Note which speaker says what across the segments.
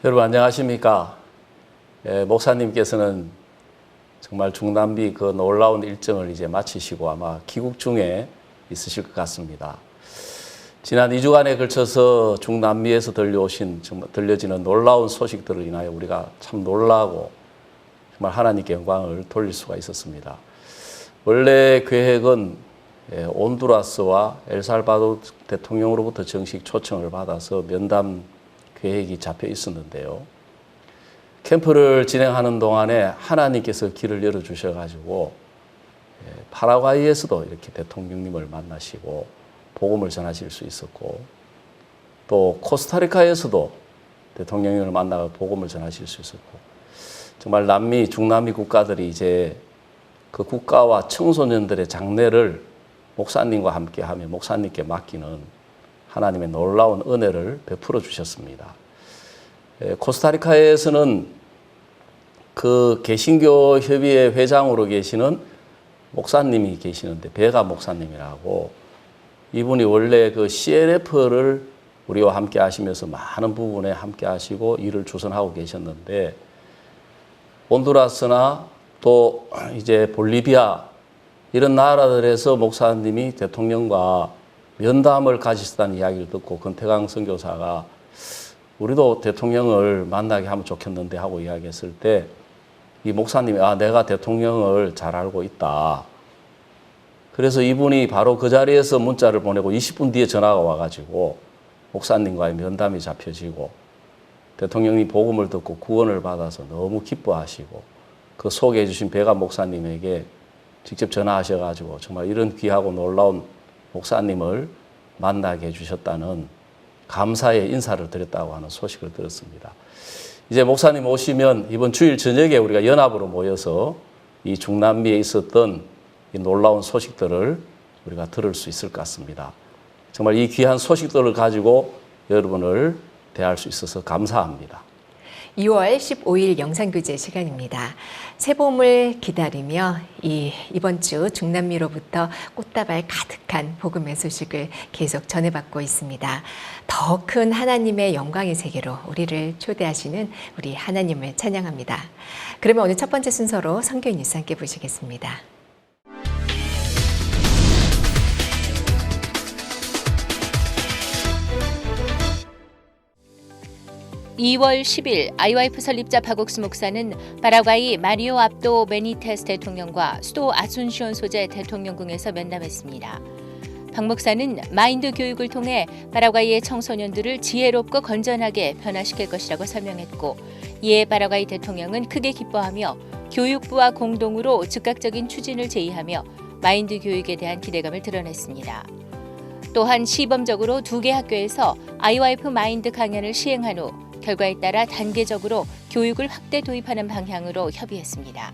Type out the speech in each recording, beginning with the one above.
Speaker 1: 여러분 안녕하십니까? 목사님께서는 정말 중남미 그 놀라운 일정을 이제 마치시고 아마 귀국 중에 있으실 것 같습니다. 지난 2주간에 걸쳐서 중남미에서 들려지는 놀라운 소식들을 인하여 우리가 참 놀라고 정말 하나님께 영광을 돌릴 수가 있었습니다. 원래 계획은 온두라스와 엘살바도르 대통령으로부터 정식 초청을 받아서 면담 계획이 잡혀 있었는데요. 캠프를 진행하는 동안에 하나님께서 길을 열어주셔가지고 파라과이에서도 이렇게 대통령님을 만나시고 복음을 전하실 수 있었고, 또 코스타리카에서도 대통령님을 만나서 복음을 전하실 수 있었고, 정말 중남미 국가들이 이제 그 국가와 청소년들의 장례를 목사님과 함께하며 목사님께 맡기는 하나님의 놀라운 은혜를 베풀어 주셨습니다. 코스타리카에서는 그 개신교 협의회 회장으로 계시는 목사님이 계시는데, 베가 목사님이라고, 이분이 원래 그 CLF를 우리와 함께 하시면서 많은 부분에 함께 하시고 일을 주선하고 계셨는데, 온두라스나 또 이제 볼리비아 이런 나라들에서 목사님이 대통령과 면담을 가지셨다는 이야기를 듣고 권태강 선교사가 우리도 대통령을 만나게 하면 좋겠는데 하고 이야기했을 때, 이 목사님이 내가 대통령을 잘 알고 있다. 그래서 이분이 바로 그 자리에서 문자를 보내고 20분 뒤에 전화가 와가지고 목사님과의 면담이 잡혀지고, 대통령이 복음을 듣고 구원을 받아서 너무 기뻐하시고, 그 소개해 주신 베가 목사님에게 직접 전화하셔가지고 정말 이런 귀하고 놀라운 목사님을 만나게 해주셨다는 감사의 인사를 드렸다고 하는 소식을 들었습니다. 이제 목사님 오시면 이번 주일 저녁에 우리가 연합으로 모여서 이 중남미에 있었던 이 놀라운 소식들을 우리가 들을 수 있을 것 같습니다. 정말 이 귀한 소식들을 가지고 여러분을 대할 수 있어서 감사합니다.
Speaker 2: 2월 15일 영상교제 시간입니다. 새봄을 기다리며 이번 주 중남미로부터 꽃다발 가득한 복음의 소식을 계속 전해받고 있습니다. 더 큰 하나님의 영광의 세계로 우리를 초대하시는 우리 하나님을 찬양합니다. 그러면 오늘 첫 번째 순서로 선교인 뉴스 함께 보시겠습니다.
Speaker 3: 2월 10일 IYF 설립자 박옥수 목사는 파라과이 마리오 압도 베니테스 대통령과 수도 아순시온 소재 대통령궁에서 면담했습니다. 박 목사는 마인드 교육을 통해 파라과이의 청소년들을 지혜롭고 건전하게 변화시킬 것이라고 설명했고, 이에 파라과이 대통령은 크게 기뻐하며 교육부와 공동으로 즉각적인 추진을 제의하며 마인드 교육에 대한 기대감을 드러냈습니다. 또한 시범적으로 2개 학교에서 IYF 마인드 강연을 시행한 후 결과에 따라 단계적으로 교육을 확대 도입하는 방향으로 협의했습니다.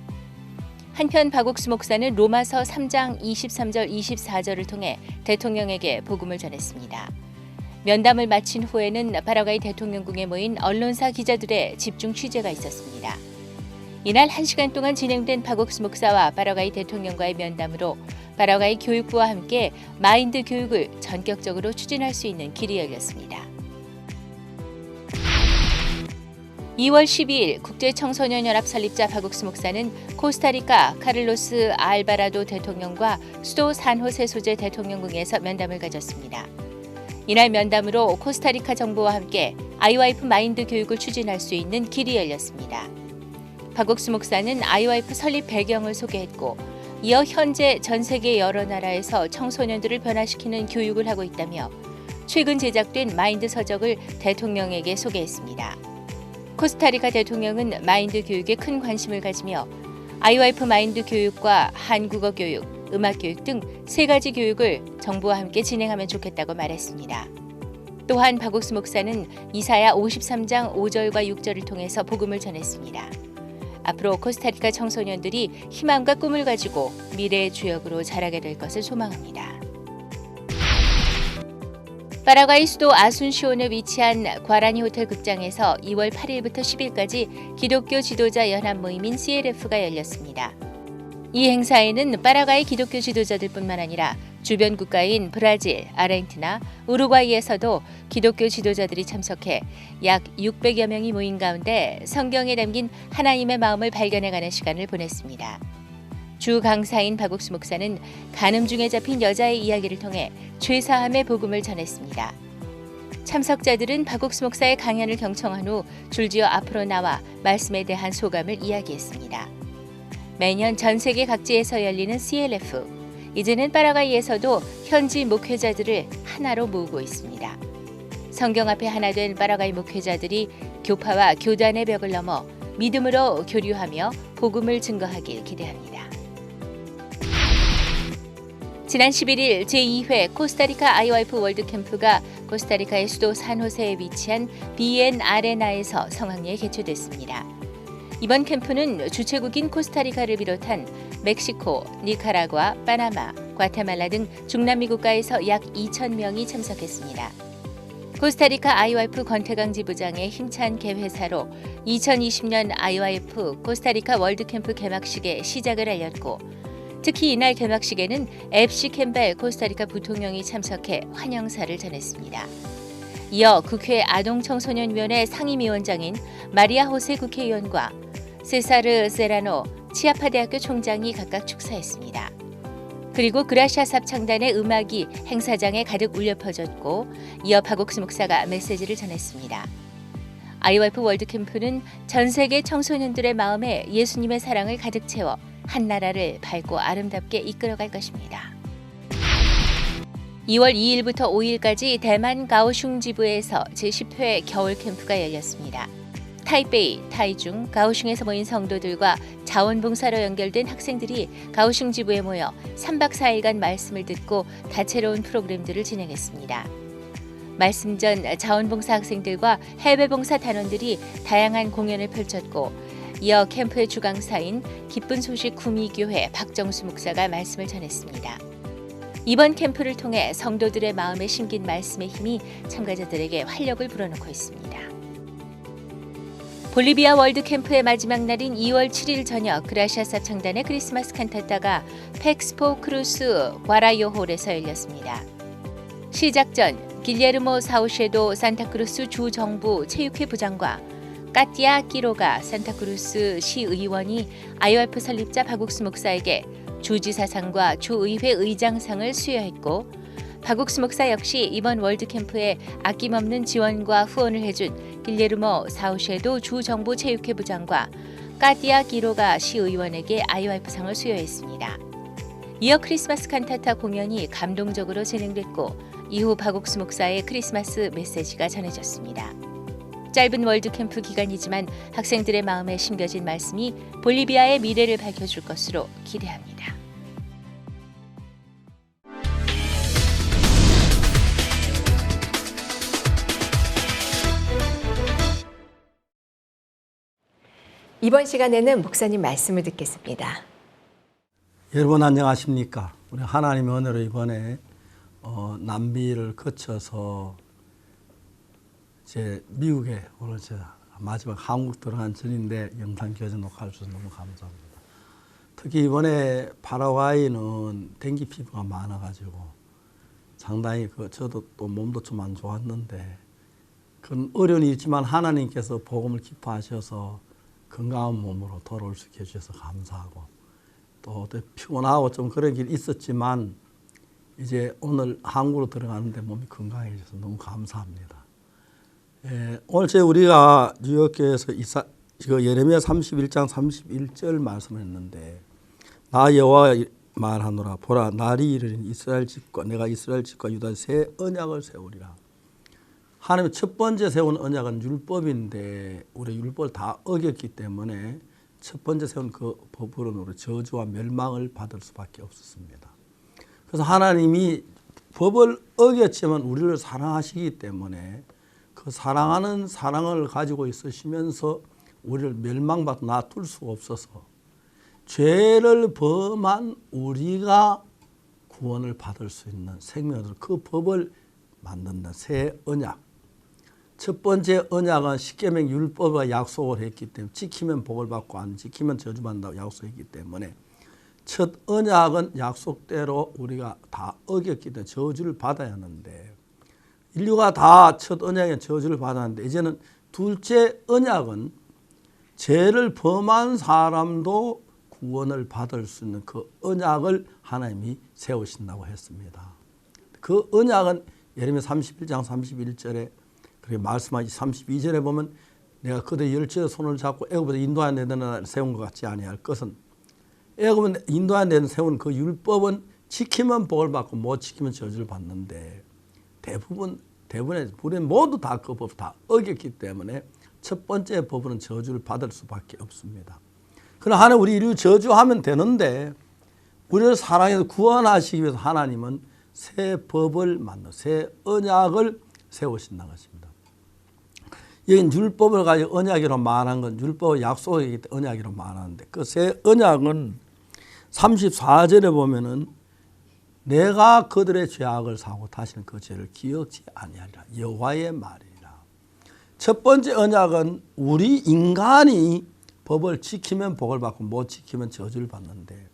Speaker 3: 한편 박옥수 목사는 로마서 3장 23절 24절을 통해 대통령에게 복음을 전했습니다. 면담을 마친 후에는 파라과이 대통령궁에 모인 언론사 기자들의 집중 취재가 있었습니다. 이날 1시간 동안 진행된 박옥수 목사와 파라과이 대통령과의 면담으로 파라과이 교육부와 함께 마인드 교육을 전격적으로 추진할 수 있는 길이 열렸습니다. 2월 12일 국제청소년연합 설립자 박옥수 목사는 코스타리카 카를로스 알바라도 대통령과 수도 산호세 소재 대통령궁에서 면담을 가졌습니다. 이날 면담으로 코스타리카 정부와 함께 IYF 마인드 교육을 추진할 수 있는 길이 열렸습니다. 박옥수 목사는 IYF 설립 배경을 소개했고, 이어 현재 전 세계 여러 나라에서 청소년들을 변화시키는 교육을 하고 있다며 최근 제작된 마인드 서적을 대통령에게 소개했습니다. 코스타리카 대통령은 마인드 교육에 큰 관심을 가지며 IYF 마인드 교육과 한국어 교육, 음악 교육 등 3가지 교육을 정부와 함께 진행하면 좋겠다고 말했습니다. 또한 박옥수 목사는 이사야 53장 5절과 6절을 통해서 복음을 전했습니다. 앞으로 코스타리카 청소년들이 희망과 꿈을 가지고 미래의 주역으로 자라게 될 것을 소망합니다. 파라과이 수도 아순시온에 위치한 과라니 호텔 극장에서 2월 8일부터 10일까지 기독교 지도자 연합 모임인 CLF가 열렸습니다. 이 행사에는 파라과이 기독교 지도자들뿐만 아니라 주변 국가인 브라질, 아르헨티나, 우루과이에서도 기독교 지도자들이 참석해 약 600여 명이 모인 가운데 성경에 담긴 하나님의 마음을 발견해가는 시간을 보냈습니다. 주 강사인 박옥수 목사는 간음 중에 잡힌 여자의 이야기를 통해 죄사함의 복음을 전했습니다. 참석자들은 박옥수 목사의 강연을 경청한 후 줄지어 앞으로 나와 말씀에 대한 소감을 이야기했습니다. 매년 전 세계 각지에서 열리는 CLF, 이제는 파라과이에서도 현지 목회자들을 하나로 모으고 있습니다. 성경 앞에 하나 된 파라과이 목회자들이 교파와 교단의 벽을 넘어 믿음으로 교류하며 복음을 증거하길 기대합니다. 지난 11일 제2회 코스타리카 IYF 월드캠프가 코스타리카의 수도 산호세에 위치한 BN 아레나에서 성황리에 개최됐습니다. 이번 캠프는 주최국인 코스타리카를 비롯한 멕시코, 니카라과, 파나마, 과테말라 등 중남미 국가에서 약 2,000명이 참석했습니다. 코스타리카 IYF 권태강 지부장의 힘찬 개회사로 2020년 IYF 코스타리카 월드캠프 개막식의 시작을 알렸고, 특히 이날 개막식에는 앱시 캠벨 코스타리카 부통령이 참석해 환영사를 전했습니다. 이어 국회 아동청소년위원회 상임위원장인 마리아 호세 국회의원과 세사르 세라노 치아파 대학교 총장이 각각 축사했습니다. 그리고 그라시아 삽창단의 음악이 행사장에 가득 울려 퍼졌고, 이어 박옥수 목사가 메시지를 전했습니다. IYF 월드캠프는 전 세계 청소년들의 마음에 예수님의 사랑을 가득 채워 한 나라를 밝고 아름답게 이끌어갈 것입니다. 2월 2일부터 5일까지 대만 가오슝 지부에서 제10회 겨울 캠프가 열렸습니다. 타이베이, 타이중, 가오슝에서 모인 성도들과 자원봉사로 연결된 학생들이 가오슝 지부에 모여 3박 4일간 말씀을 듣고 다채로운 프로그램들을 진행했습니다. 말씀 전 자원봉사 학생들과 해외봉사 단원들이 다양한 공연을 펼쳤고, 이어 캠프의 주강사인 기쁜 소식 구미교회 박정수 목사가 말씀을 전했습니다. 이번 캠프를 통해 성도들의 마음에 심긴 말씀의 힘이 참가자들에게 활력을 불어넣고 있습니다. 볼리비아 월드캠프의 마지막 날인 2월 7일 저녁 그라시아 삽창단의 크리스마스 칸타타가 팩스포 크루스 과라요홀에서 열렸습니다. 시작 전 길레르모 사우셰도 산타크루스 주정부 체육회 부장과 까띠아 끼로가 산타크루스 시의원이 IYF 설립자 박옥수 목사에게 주지사상과 주의회 의장상을 수여했고, 박옥수 목사 역시 이번 월드캠프에 아낌없는 지원과 후원을 해준 길레르모 사우셰도 주정부 체육회 부장과 까띠아 끼로가 시의원에게 IYF상을 수여했습니다. 이어 크리스마스 칸타타 공연이 감동적으로 진행됐고, 이후 박옥수 목사의 크리스마스 메시지가 전해졌습니다. 짧은 월드캠프 기간이지만 학생들의 마음에 심겨진 말씀이 볼리비아의 미래를 밝혀줄 것으로 기대합니다.
Speaker 2: 이번 시간에는 목사님 말씀을 듣겠습니다.
Speaker 4: 여러분 안녕하십니까? 우리 하나님의 은혜로 이번에 남미를 거쳐서 이제 미국에 오늘 제가 마지막 한국 들어간 전인데 영상 교제 녹화할 수 있어서 너무 감사합니다. 특히 이번에 파라과이는 댕기 피부가 많아가지고 상당히 저도 또 몸도 좀 안 좋았는데 그런 어려움이 있지만 하나님께서 복음을 기뻐하셔서 건강한 몸으로 돌아올 수 있게 해주셔서 감사하고, 또 피곤하고 좀 그런 게 있었지만 이제 오늘 한국으로 들어가는데 몸이 건강해져서 너무 감사합니다. 오늘 우리가 뉴욕교회에서 예레미야 31장 31절 말씀을 했는데, 나 여호와 말하노라, 보라 날이 이르리니 이스라엘 집과 내가 이스라엘 집과 유다에 새 언약을 세우리라. 하나님이 첫 번째 세운 언약은 율법인데 우리 율법을 다 어겼기 때문에 첫 번째 세운 그 법으로 저주와 멸망을 받을 수밖에 없었습니다. 그래서 하나님이 법을 어겼지만 우리를 사랑하시기 때문에 그 사랑하는 사랑을 가지고 있으시면서 우리를 멸망받고 놔둘 수가 없어서 죄를 범한 우리가 구원을 받을 수 있는 생명으로 그 법을 만든다. 새 언약. 첫 번째 언약은 십계명 율법과 약속을 했기 때문에 지키면 복을 받고 안 지키면 저주받는다고 약속했기 때문에 첫 언약은 약속대로 우리가 다 어겼기 때문에 저주를 받아야 하는데 인류가 다 첫 언약에 저주를 받았는데 이제는 둘째 언약은 죄를 범한 사람도 구원을 받을 수 있는 그 언약을 하나님이 세우신다고 했습니다. 그 언약은 예레미야 31장 31절에 그렇게 말씀하시 32절에 보면 내가 그들의 열처의 손을 잡고 애굽에서 인도하여 내던 날 세운 것 같지 아니할 것은 애굽은 인도하여 내던 세운 그 율법은 지키면 복을 받고 못 지키면 저주를 받는데 대부분의 우리는 모두 다 그 법 다 어겼기 때문에 첫 번째 법은 저주를 받을 수밖에 없습니다. 그러나 하나님 우리 인류 저주하면 되는데 우리를 사랑해서 구원하시기 위해서 하나님은 새 법을 새 언약을 세우신다는 것입니다. 여기 율법을 가지고 언약이로 말한 건 율법 약속이기 때문에 언약이로 말하는데 그 새 언약은 34절에 보면은 내가 그들의 죄악을 사고 다시는 그 죄를 기억지 아니하리라. 여호와의 말이라. 첫 번째 언약은 우리 인간이 법을 지키면 복을 받고 못 지키면 저주를 받는데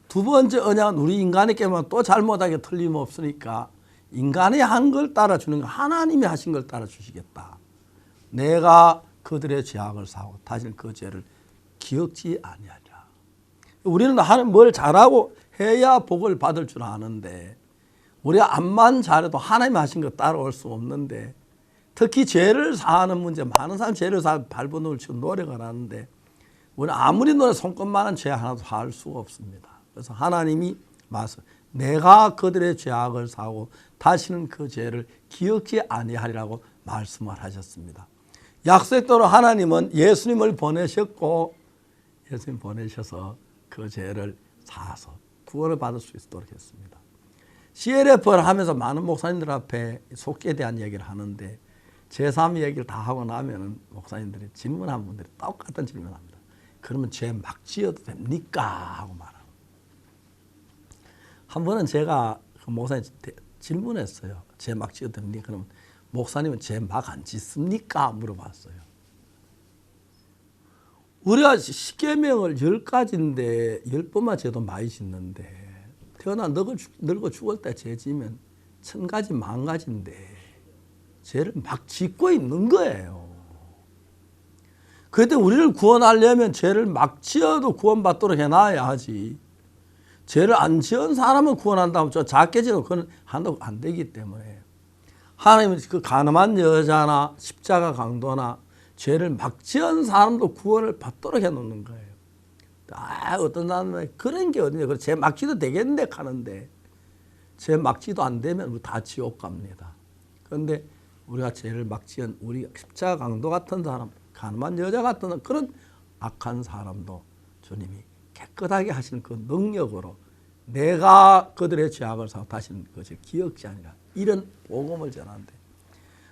Speaker 4: 두 번째 언약은 우리 인간이 깨면 또 잘못하게 틀림없으니까 인간이 한 걸 따라주는 거 하나님이 하신 걸 따라주시겠다. 내가 그들의 죄악을 사고 다시는 그 죄를 기억지 아니하리라. 우리는 하나님 뭘 잘하고 해야 복을 받을 줄 아는데 우리가 암만 잘해도 하나님이 하신 거 따라올 수 없는데 특히 죄를 사하는 문제 많은 사람 죄를 사하 발버둥을 치고 노력을 하는데 우리는 아무리 노래 손끝만한 죄 하나도 사할 수가 없습니다. 그래서 하나님이 말씀 내가 그들의 죄악을 사고 다시는 그 죄를 기억지 아니하리라고 말씀을 하셨습니다. 약속대로 하나님은 예수님을 보내셨고 예수님 보내셔서 그 죄를 사서 구원을 받을 수 있도록 했습니다. CLF를 하면서 많은 목사님들 앞에 속죄에 대한 얘기를 하는데 제3 얘기를 다 하고 나면 목사님들이 질문한 분들이 똑같은 질문합니다. 그러면 죄 막 지어도 됩니까? 하고 말합니다. 한 번은 제가 그 목사님 질문했어요. 죄 막 지어도 됩니까? 그러면 목사님은 죄 막 안 짓습니까? 물어봤어요. 우리가 십계명을 10가지인데 10번만 죄도 많이 짓는데 태어나 늙어 죽을 때 죄 지면 1000가지 10,000가지인데 죄를 막 짓고 있는 거예요. 그때 우리를 구원하려면 죄를 막 지어도 구원받도록 해놔야 하지. 죄를 안 지은 사람은 구원한다면 저 작게 지어도 그건 한다고 안 되기 때문에 하나님은 그 가늠한 여자나 십자가 강도나 죄를 막 지은 사람도 구원을 받도록 해놓는 거예요. 어떤 사람은 그런 게 어디냐. 죄 막 지도 되겠는데 하는데 죄 막 지도 안 되면 우리 다 지옥 갑니다. 그런데 우리가 죄를 막 지은 우리 십자가 강도 같은 사람, 가늠한 여자 같은 그런 악한 사람도 주님이 깨끗하게 하시는 그 능력으로 내가 그들의 죄악을 사고 다시는 그것을 기억지 아니라 이런 복음을 전하는데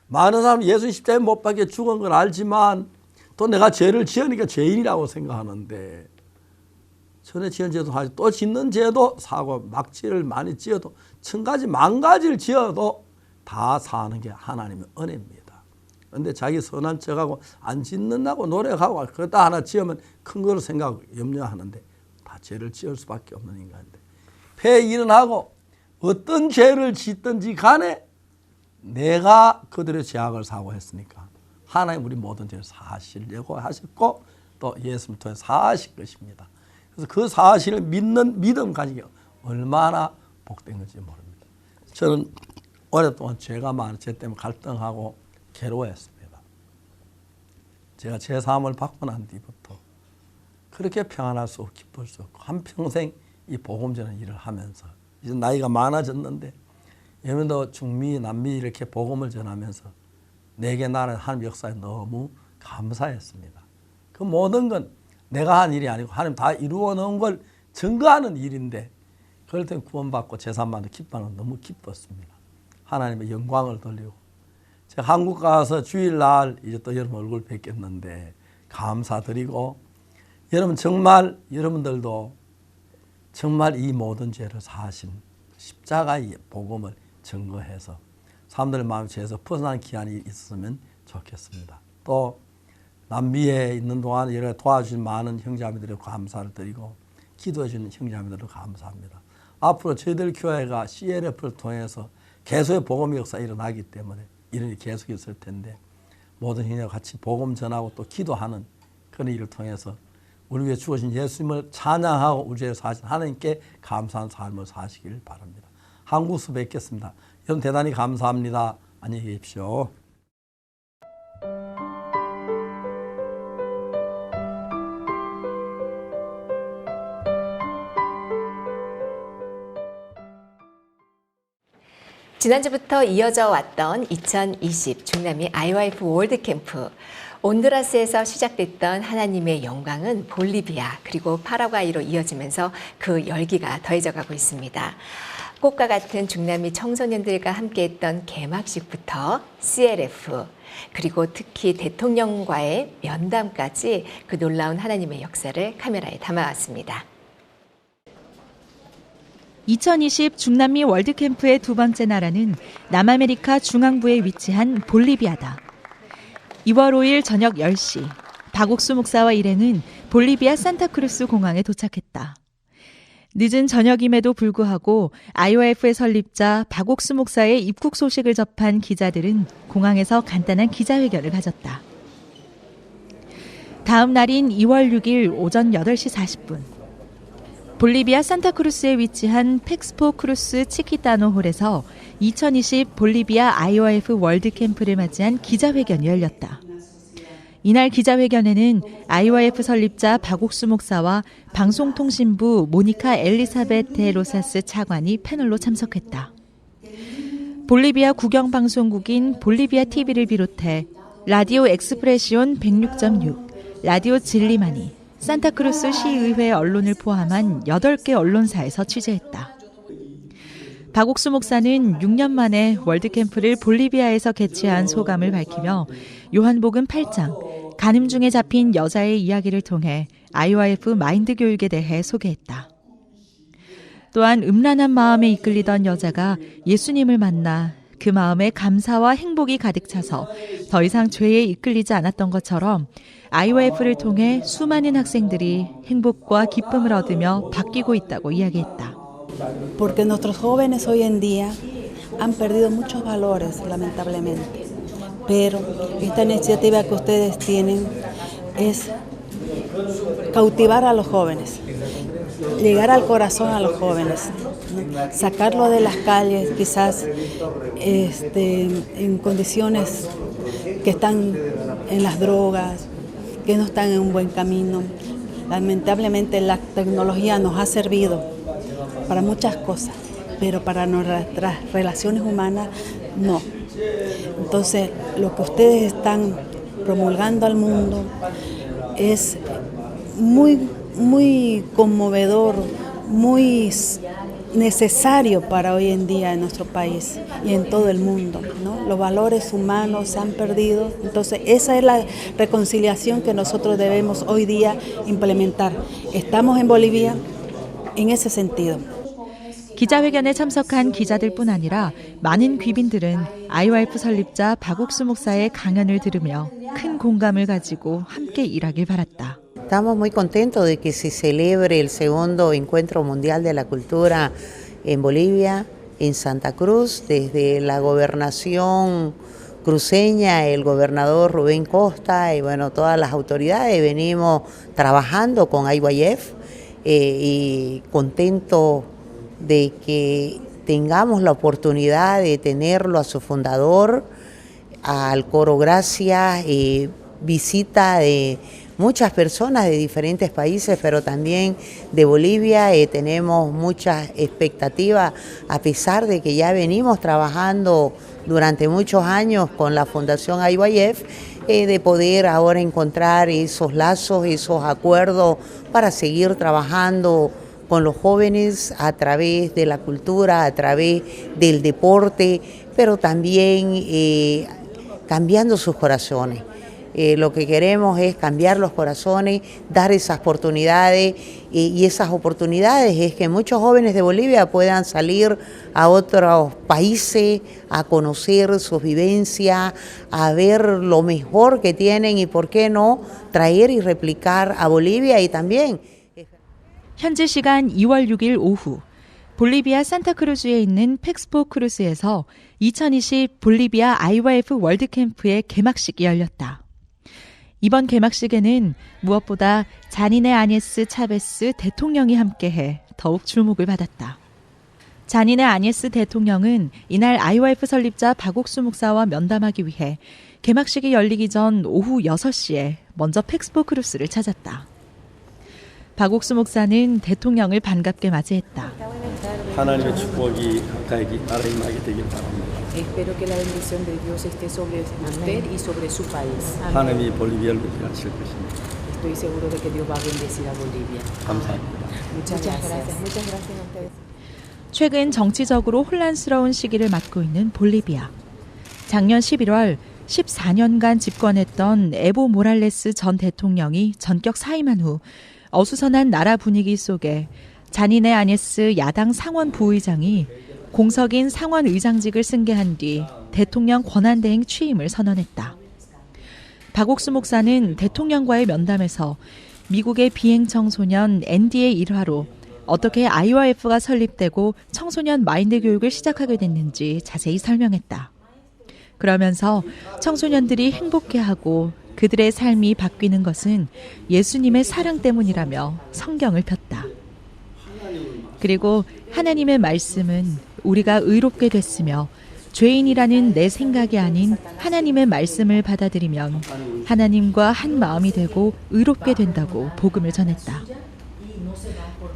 Speaker 4: 많은 사람은 예수 십자가에 못 박혀 죽은 걸 알지만 또 내가 죄를 지으니까 죄인이라고 생각하는데 전에 지은 죄도 하지 또 짓는 죄도 사고 막 죄를 많이 지어도 1000가지 10,000가지를 지어도 다 사는 게 하나님의 은혜입니다. 그런데 자기 선한 척하고 안 짓는다고 노력하고 그러다 하나 지으면 큰 거로 생각하고 염려하는데 다 죄를 지을 수밖에 없는 인간인데 폐일은 하고 어떤 죄를 짓든지 간에 내가 그들의 죄악을 사고했으니까 하나님 우리 모든 죄를 사하시려고 하셨고 또 예수님을 통해 사하실 것입니다. 그래서 그 사실을 믿는 믿음 가지기 얼마나 복된 건지 모릅니다. 저는 오랫동안 죄가 많은 죄 때문에 갈등하고 괴로워했습니다. 제가 제3을 받고 난 뒤부터 그렇게 평안할 수 없고 기쁠 수 없고 한평생 이 복음 전하는 일을 하면서 이제 나이가 많아졌는데 예면도 중미 남미 이렇게 복음을 전하면서 내게 나는 하나님 역사에 너무 감사했습니다. 그 모든 건 내가 한 일이 아니고 하나님 다 이루어 놓은 걸 증거하는 일인데 그럴 땐 구원받고 제사만도 기뻐하는 건 너무 기뻤습니다. 하나님의 영광을 돌리고 제가 한국 가서 주일날 이제 또 여러분 얼굴 뵙겠는데 감사드리고 여러분 정말 여러분들도 정말 이 모든 죄를 사하신 십자가의 복음을 증거해서 사람들의 마음에 죄에서 벗어나는 기한이 있었으면 좋겠습니다. 또 남미에 있는 동안 여러 도와주신 많은 형제자매들에 감사를 드리고 기도해 주는 형제자매들을 감사합니다. 앞으로 저희들 교회가 CLF를 통해서 계속의 복음 역사 일어나기 때문에 이런 일이 계속 있을 텐데 모든 형제와 같이 복음 전하고 또 기도하는 그런 일을 통해서 우리 위해 주어진 예수님을 찬양하고 우주에 사신 하나님께 감사한 삶을 사시길 바랍니다. 한국에서 뵙겠습니다. 여러분 대단히 감사합니다. 안녕히 계십시오.
Speaker 2: 지난주부터 이어져 왔던 2020 중남미 IYF 월드캠프. 온두라스에서 시작됐던 하나님의 영광은 볼리비아 그리고 파라과이로 이어지면서 그 열기가 더해져 가고 있습니다. 꽃과 같은 중남미 청소년들과 함께했던 개막식부터 CLF 그리고 특히 대통령과의 면담까지 그 놀라운 하나님의 역사를 카메라에 담아왔습니다.
Speaker 5: 2020 중남미 월드캠프의 두 번째 나라는 남아메리카 중앙부에 위치한 볼리비아다. 2월 5일 저녁 10시, 박옥수 목사와 일행은 볼리비아 산타크루스 공항에 도착했다. 늦은 저녁임에도 불구하고 IYF의 설립자 박옥수 목사의 입국 소식을 접한 기자들은 공항에서 간단한 기자회견을 가졌다. 다음 날인 2월 6일 오전 8시 40분. 볼리비아 산타크루스에 위치한 팩스포 크루스 치키타노 홀에서 2020 볼리비아 IYF 월드캠프를 맞이한 기자회견이 열렸다. 이날 기자회견에는 IYF 설립자 박옥수 목사와 방송통신부 모니카 엘리사베테 로사스 차관이 패널로 참석했다. 볼리비아 국영방송국인 볼리비아 TV를 비롯해 라디오 엑스프레시온 106.6, 라디오 진리마니, 산타크루스 시의회 언론을 포함한 8개 언론사에서 취재했다. 박옥수 목사는 6년 만에 월드캠프를 볼리비아에서 개최한 소감을 밝히며 요한복음 8장, 간음 중에 잡힌 여자의 이야기를 통해 IYF 마인드 교육에 대해 소개했다. 또한 음란한 마음에 이끌리던 여자가 예수님을 만나 그 마음에 감사와 행복이 가득 차서 더 이상 죄에 이끌리지 않았던 것처럼 IYF를 통해 수많은 학생들이 행복과 기쁨을 얻으며 바뀌고 있다고 이야기했다.
Speaker 6: Porque nuestros jóvenes hoy en día han perdido muchos valores, lamentablemente. Pero esta iniciativa que ustedes tienen es cautivar a los jóvenes, llegar al corazón a los jóvenes, ¿no? Sacarlos de las calles, quizás en condiciones que están en las drogas, que no están en un buen camino. Lamentablemente la tecnología nos ha servido para muchas cosas, pero para nuestras relaciones humanas no. Entonces, lo que ustedes están promulgando al mundo es muy conmovedor, muy necesario para hoy en día en nuestro país y en todo el mundo, ¿no? Los valores humanos se han perdido, entonces esa es la reconciliación que nosotros debemos hoy día implementar. Estamos en Bolivia en ese sentido.
Speaker 5: 기자회견에 참석한 기자들뿐 아니라 많은 귀빈들은 IYF 설립자 박옥수 목사의 강연을 들으며 큰 공감을 가지고 함께 일하길 바랐다.
Speaker 7: Estamos muy contentos de que se celebre el segundo Encuentro Mundial de la Cultura en Bolivia, en Santa Cruz, desde la gobernación cruceña, el gobernador Rubén Costa y bueno, todas las autoridades venimos trabajando con IYF y contentos de que tengamos la oportunidad de tenerlo a su fundador, al coro Gracias, visita de muchas personas de diferentes países, pero también de Bolivia. Tenemos muchas expectativas, a pesar de que ya venimos trabajando durante muchos años con la Fundación IYF, de poder ahora encontrar esos lazos, esos acuerdos para seguir trabajando con los jóvenes a través de la cultura, a través del deporte, pero también cambiando sus corazones. Lo que queremos es cambiar los corazones, dar esas oportunidades y esas oportunidades es que muchos jóvenes de Bolivia puedan salir a otros países a conocer sus vivencias, a ver lo mejor que tienen y por qué no traer y replicar a Bolivia y también.
Speaker 5: 현지 시간 2월 6일 오후 볼리비아 산타크루즈에 있는 팩스포 크루스에서 2020 볼리비아 IYF 월드캠프의 개막식이 열렸다. 이번 개막식에는 무엇보다 자니네 아니에스 차베스 대통령이 함께해 더욱 주목을 받았다. 자니네 아니에스 대통령은 이날 IYF 설립자 박옥수 목사와 면담하기 위해 개막식이 열리기 전 오후 6시에 먼저 팩스포 크루스를 찾았다. 박옥수 목사는 대통령을 반갑게 맞이했다.
Speaker 4: 하나님의 축복이 가까이 나라에 임하게 되길 바랍니다.
Speaker 8: Espero que la bendición de Dios esté sobre usted y sobre su país.
Speaker 4: 하나님이 볼리비아를 위하실 것입니다.
Speaker 8: Estoy seguro de que Dios va a bendecir a Bolivia.
Speaker 4: 감사합니다.
Speaker 8: Muchas gracias. Muchas gracias a ustedes.
Speaker 5: 최근 정치적으로 혼란스러운 시기를 맞고 있는 볼리비아. 작년 11월 14년간 집권했던 에보 모랄레스 전 대통령이 전격 사임한 후 어수선한 나라 분위기 속에 자니네 아니에스 야당 상원 부의장이 공석인 상원 의장직을 승계한 뒤 대통령 권한대행 취임을 선언했다. 박옥수 목사는 대통령과의 면담에서 미국의 비행 청소년 ND의 일화로 어떻게 IYF가 설립되고 청소년 마인드 교육을 시작하게 됐는지 자세히 설명했다. 그러면서 청소년들이 행복해하고 그들의 삶이 바뀌는 것은 예수님의 사랑 때문이라며 성경을 폈다. 그리고 하나님의 말씀은 우리가 의롭게 됐으며 죄인이라는 내 생각이 아닌 하나님의 말씀을 받아들이면 하나님과 한 마음이 되고 의롭게 된다고 복음을 전했다.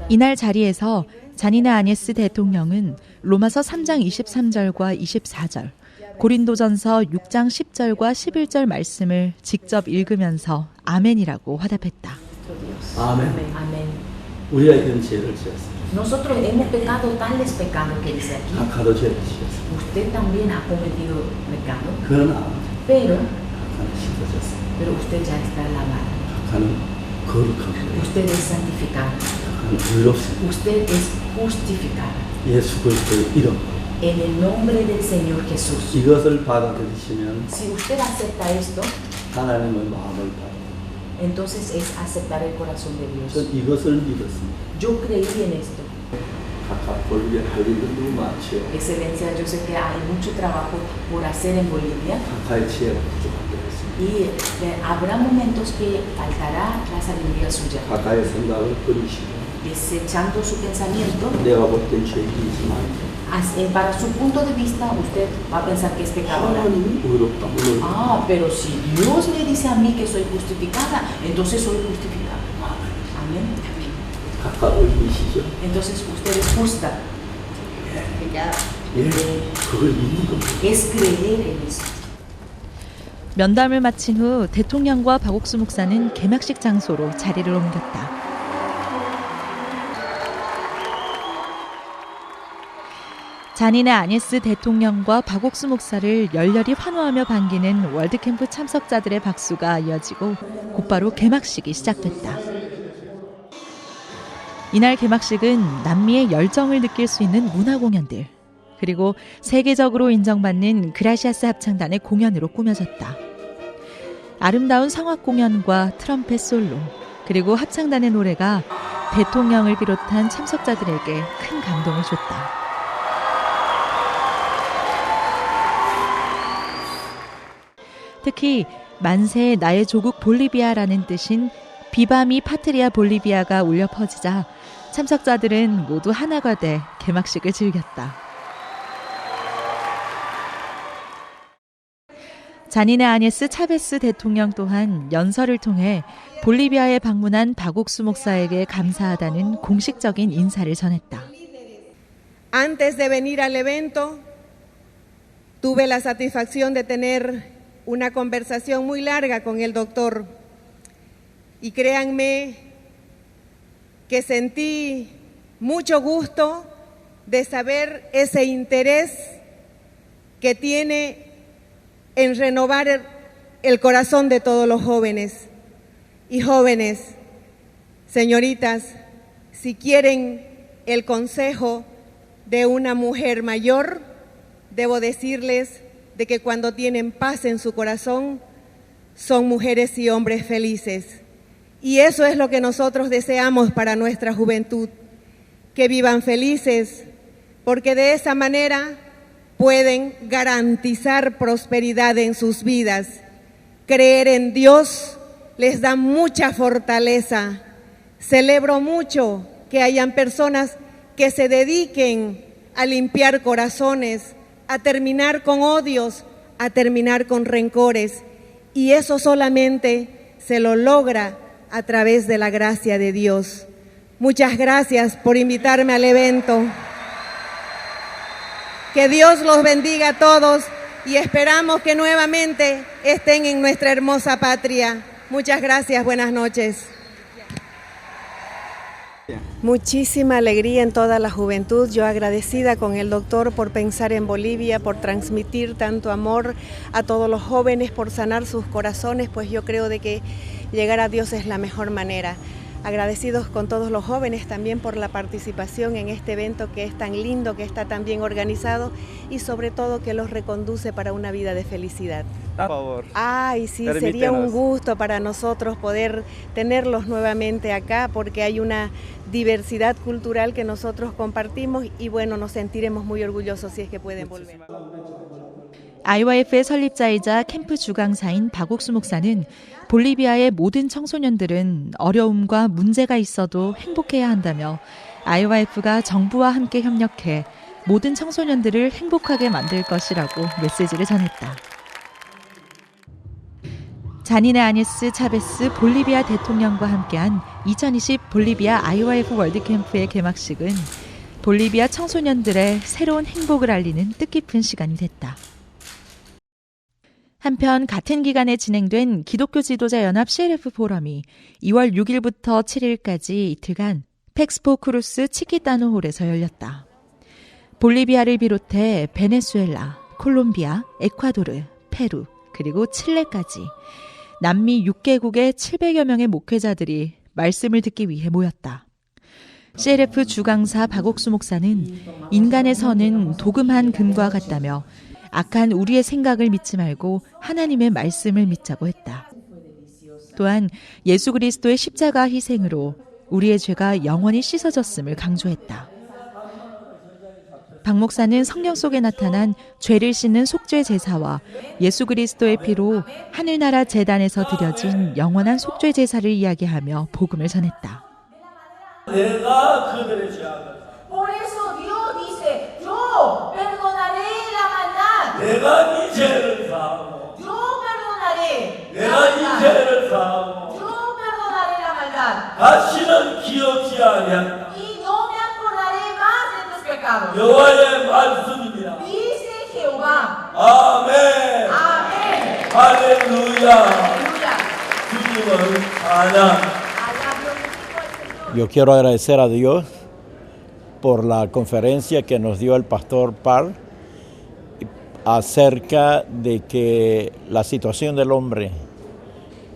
Speaker 5: 이날 자리에서 자니네 아니에스 대통령은 로마서 3장 23절과 24절, 고린도전서 6장 10절과 11절 말씀을 직접 읽으면서 아멘이라고 화답했다.
Speaker 4: 아멘.
Speaker 8: Amén.
Speaker 4: 우리가 이런 죄를 지었습니다.
Speaker 8: Nosotros hemos pecado tales pecados que dice aquí.
Speaker 4: 각하도 죄를 지었습니다.
Speaker 8: Usted también ha cometido pecado,
Speaker 4: 그러나
Speaker 8: pero
Speaker 4: 각하는 씻어졌습니다.
Speaker 8: usted ya está lavado.
Speaker 4: 각하는 거룩합니다.
Speaker 8: Usted es santificado.
Speaker 4: 각하는 의롭습니다.
Speaker 8: Usted es justificado.
Speaker 4: 예수 그리스도의 이름
Speaker 8: En el nombre del Señor Jesús.
Speaker 4: 이것을 받아들이시면
Speaker 8: Si usted acepta esto,
Speaker 4: 하나님의 마음을 받아.
Speaker 8: entonces es aceptar el corazón de Dios.
Speaker 4: 전 이것을 믿었습니다.
Speaker 8: Yo creí en esto.
Speaker 4: 각하 볼리비아 할 일은 너무 많지요.
Speaker 8: Excelencia, yo sé que hay mucho trabajo por hacer en Bolivia
Speaker 4: 각하의 지혜가 부족한 것 같습니다.
Speaker 8: y habrá momentos que faltará la sabiduría suya.
Speaker 4: 각하의 생각을 버리시고
Speaker 8: Desechando su pensamiento,
Speaker 4: 내가 볼 땐 죄이지만
Speaker 8: para su punto de vista, usted va a pensar que es pecadora.
Speaker 4: 하나님이 의롭다 물론
Speaker 8: Pero si Dios me dice a mí que soy justificada, entonces soy justificada. Amén.
Speaker 4: 각하 의이시죠.
Speaker 8: Entonces usted es justa.
Speaker 4: 예, 그걸 믿는 겁니다.
Speaker 8: Es creer en eso.
Speaker 5: 면담을 마친 후 대통령과 박옥수 목사는 개막식 장소로 자리를 옮겼다. 자니네 아니에스 대통령과 박옥수 목사를 열렬히 환호하며 반기는 월드캠프 참석자들의 박수가 이어지고 곧바로 개막식이 시작됐다. 이날 개막식은 남미의 열정을 느낄 수 있는 문화 공연들, 그리고 세계적으로 인정받는 그라시아스 합창단의 공연으로 꾸며졌다. 아름다운 성악 공연과 트럼펫 솔로, 그리고 합창단의 노래가 대통령을 비롯한 참석자들에게 큰 감동을 줬다. 특히 만세 나의 조국 볼리비아라는 뜻인 비바미 파트리아 볼리비아가 울려 퍼지자 참석자들은 모두 하나가 돼 개막식을 즐겼다. 자니네 아니에스 차베스 대통령 또한 연설을 통해 볼리비아에 방문한 박옥수 목사에게 감사하다는 공식적인 인사를 전했다.
Speaker 9: Antes de venir al evento, tuve la satisfacción de tener una conversación muy larga con el doctor y créanme que sentí mucho gusto de saber ese interés que tiene en renovar el corazón de todos los jóvenes y jóvenes. Señoritas, si quieren el consejo de una mujer mayor, debo decirles de que cuando tienen paz en su corazón, son mujeres y hombres felices. Y eso es lo que nosotros deseamos para nuestra juventud, que vivan felices, porque de esa manera pueden garantizar prosperidad en sus vidas. Creer en Dios les da mucha fortaleza. Celebro mucho que hayan personas que se dediquen a limpiar corazones, a terminar con odios, a terminar con rencores. Y eso solamente se lo logra a través de la gracia de Dios. Muchas gracias por invitarme al evento. Que Dios los bendiga a todos y esperamos que nuevamente estén en nuestra hermosa patria. Muchas gracias, buenas noches. Muchísima alegría en toda la juventud. Yo agradecida con el doctor por pensar en Bolivia, por transmitir tanto amor a todos los jóvenes, por sanar sus corazones, pues yo creo de que llegar a Dios es la mejor manera. Agradecidos con todos los jóvenes también por la participación en este evento que es tan lindo, que está tan bien organizado y sobre todo que los reconduce para una vida de felicidad.
Speaker 10: Por favor.
Speaker 9: Ay, sí,
Speaker 10: Permítenos.
Speaker 9: sería un gusto para nosotros poder tenerlos nuevamente acá porque hay una diversidad cultural que nosotros compartimos y bueno, nos sentiremos muy orgullosos si es que pueden volver.
Speaker 5: IYF의 설립자이자 캠프 주강사인 박옥수 목사는 볼리비아의 모든 청소년들은 어려움과 문제가 있어도 행복해야 한다며 IYF가 정부와 함께 협력해 모든 청소년들을 행복하게 만들 것이라고 메시지를 전했다. 자니네 아니스 차베스 볼리비아 대통령과 함께한 2020 볼리비아 IYF 월드캠프의 개막식은 볼리비아 청소년들의 새로운 행복을 알리는 뜻깊은 시간이 됐다. 한편 같은 기간에 진행된 기독교 지도자 연합 CLF 포럼이 2월 6일부터 7일까지 이틀간 팩스포 크루스 치키타노 홀에서 열렸다. 볼리비아를 비롯해 베네수엘라, 콜롬비아, 에콰도르, 페루, 그리고 칠레까지 남미 6개국의 700여 명의 목회자들이 말씀을 듣기 위해 모였다. CLF 주강사 박옥수 목사는 인간의 선은 도금한 금과 같다며 악한 우리의 생각을 믿지 말고 하나님의 말씀을 믿자고 했다. 또한 예수 그리스도의 십자가 희생으로 우리의 죄가 영원히 씻어졌음을 강조했다. 박 목사는 성경 속에 나타난 죄를 씻는 속죄 제사와 예수 그리스도의 피로 하늘나라 제단에서 드려진 영원한 속죄 제사를 이야기하며 복음을 전했다.
Speaker 1: 내가 그들의 죄악을
Speaker 8: Por eso Dios dice, yo perdonaré la maldad.
Speaker 1: 내가 네 죄를 사하고
Speaker 8: Yo perdonaré la
Speaker 1: 내가 네
Speaker 8: maldad.
Speaker 1: 죄를 사하고
Speaker 8: Yo perdonaré la maldad.
Speaker 1: 다시는 기억지 아니한다.
Speaker 8: Y no me acordaré más de tus pecados.
Speaker 1: 여호와의 말씀입니다.
Speaker 8: Dice Jehová.
Speaker 1: 아멘.
Speaker 8: Amén.
Speaker 1: 할렐루야.
Speaker 8: Aleluya.
Speaker 1: 주님을 찬양.
Speaker 11: Yo quiero agradecer a Dios por la conferencia que nos dio el pastor Parr acerca de que la situación del hombre,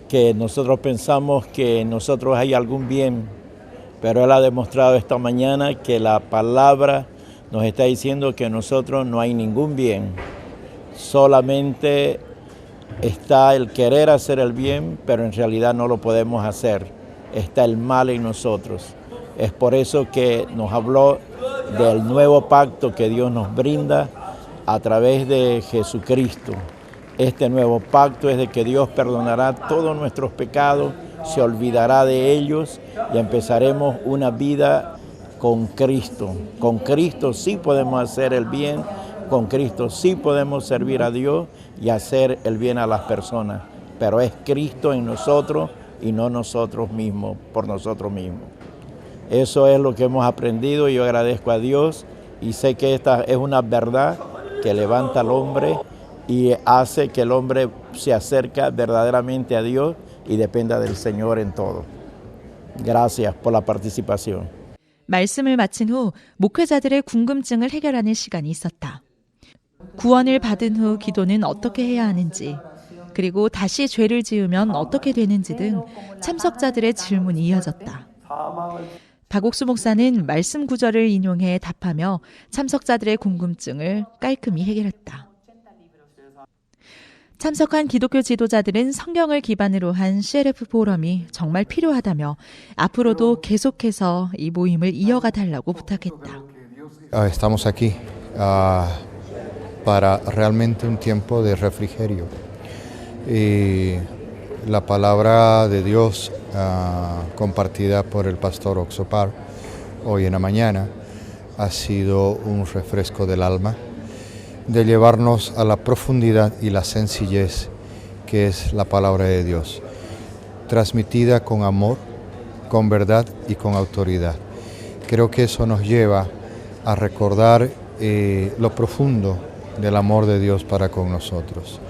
Speaker 11: que nosotros pensamos que en nosotros hay algún bien, pero él ha demostrado esta mañana que la palabra nos está diciendo que en nosotros no hay ningún bien, solamente está el querer hacer el bien, pero en realidad no lo podemos hacer. Está el mal en nosotros. Es por eso que nos habló del nuevo pacto que Dios nos brinda a través de Jesucristo. Este nuevo pacto es de que Dios perdonará todos nuestros pecados, se olvidará de ellos y empezaremos una vida con Cristo. Con Cristo sí podemos hacer el bien, con Cristo sí podemos servir a Dios y hacer el bien a las personas. Pero es Cristo en nosotros y no nosotros mismos, por nosotros mismos. Eso es lo que hemos aprendido y yo agradezco a Dios y sé que esta es una verdad que levanta al hombre y hace que el hombre se acerque verdaderamente a Dios y dependa del Señor en todo. Gracias por la participación.
Speaker 5: 말씀을 마친 후 목회자들의 궁금증을 해결하는 시간이 있었다. 구원을 받은 후 기도는 어떻게 해야 하는지, 그리고 다시 죄를 지으면 어떻게 되는지 등 참석자들의 질문이 이어졌다. 박옥수 목사는 말씀 구절을 인용해 답하며 참석자들의 궁금증을 깔끔히 해결했다. 참석한 기독교 지도자들은 성경을 기반으로 한 CLF 포럼이 정말 필요하다며 앞으로도 계속해서 이 모임을 이어가 달라고 부탁했다.
Speaker 10: Estamos aquí para realmente un tiempo de refrigerio. Y la palabra de Dios compartida por el pastor Oxopar hoy en la mañana ha sido un refresco del alma, de llevarnos a la profundidad y la sencillez que es la palabra de Dios, transmitida con amor, con verdad y con autoridad. Creo que eso nos lleva a recordar lo profundo del amor de Dios para con nosotros,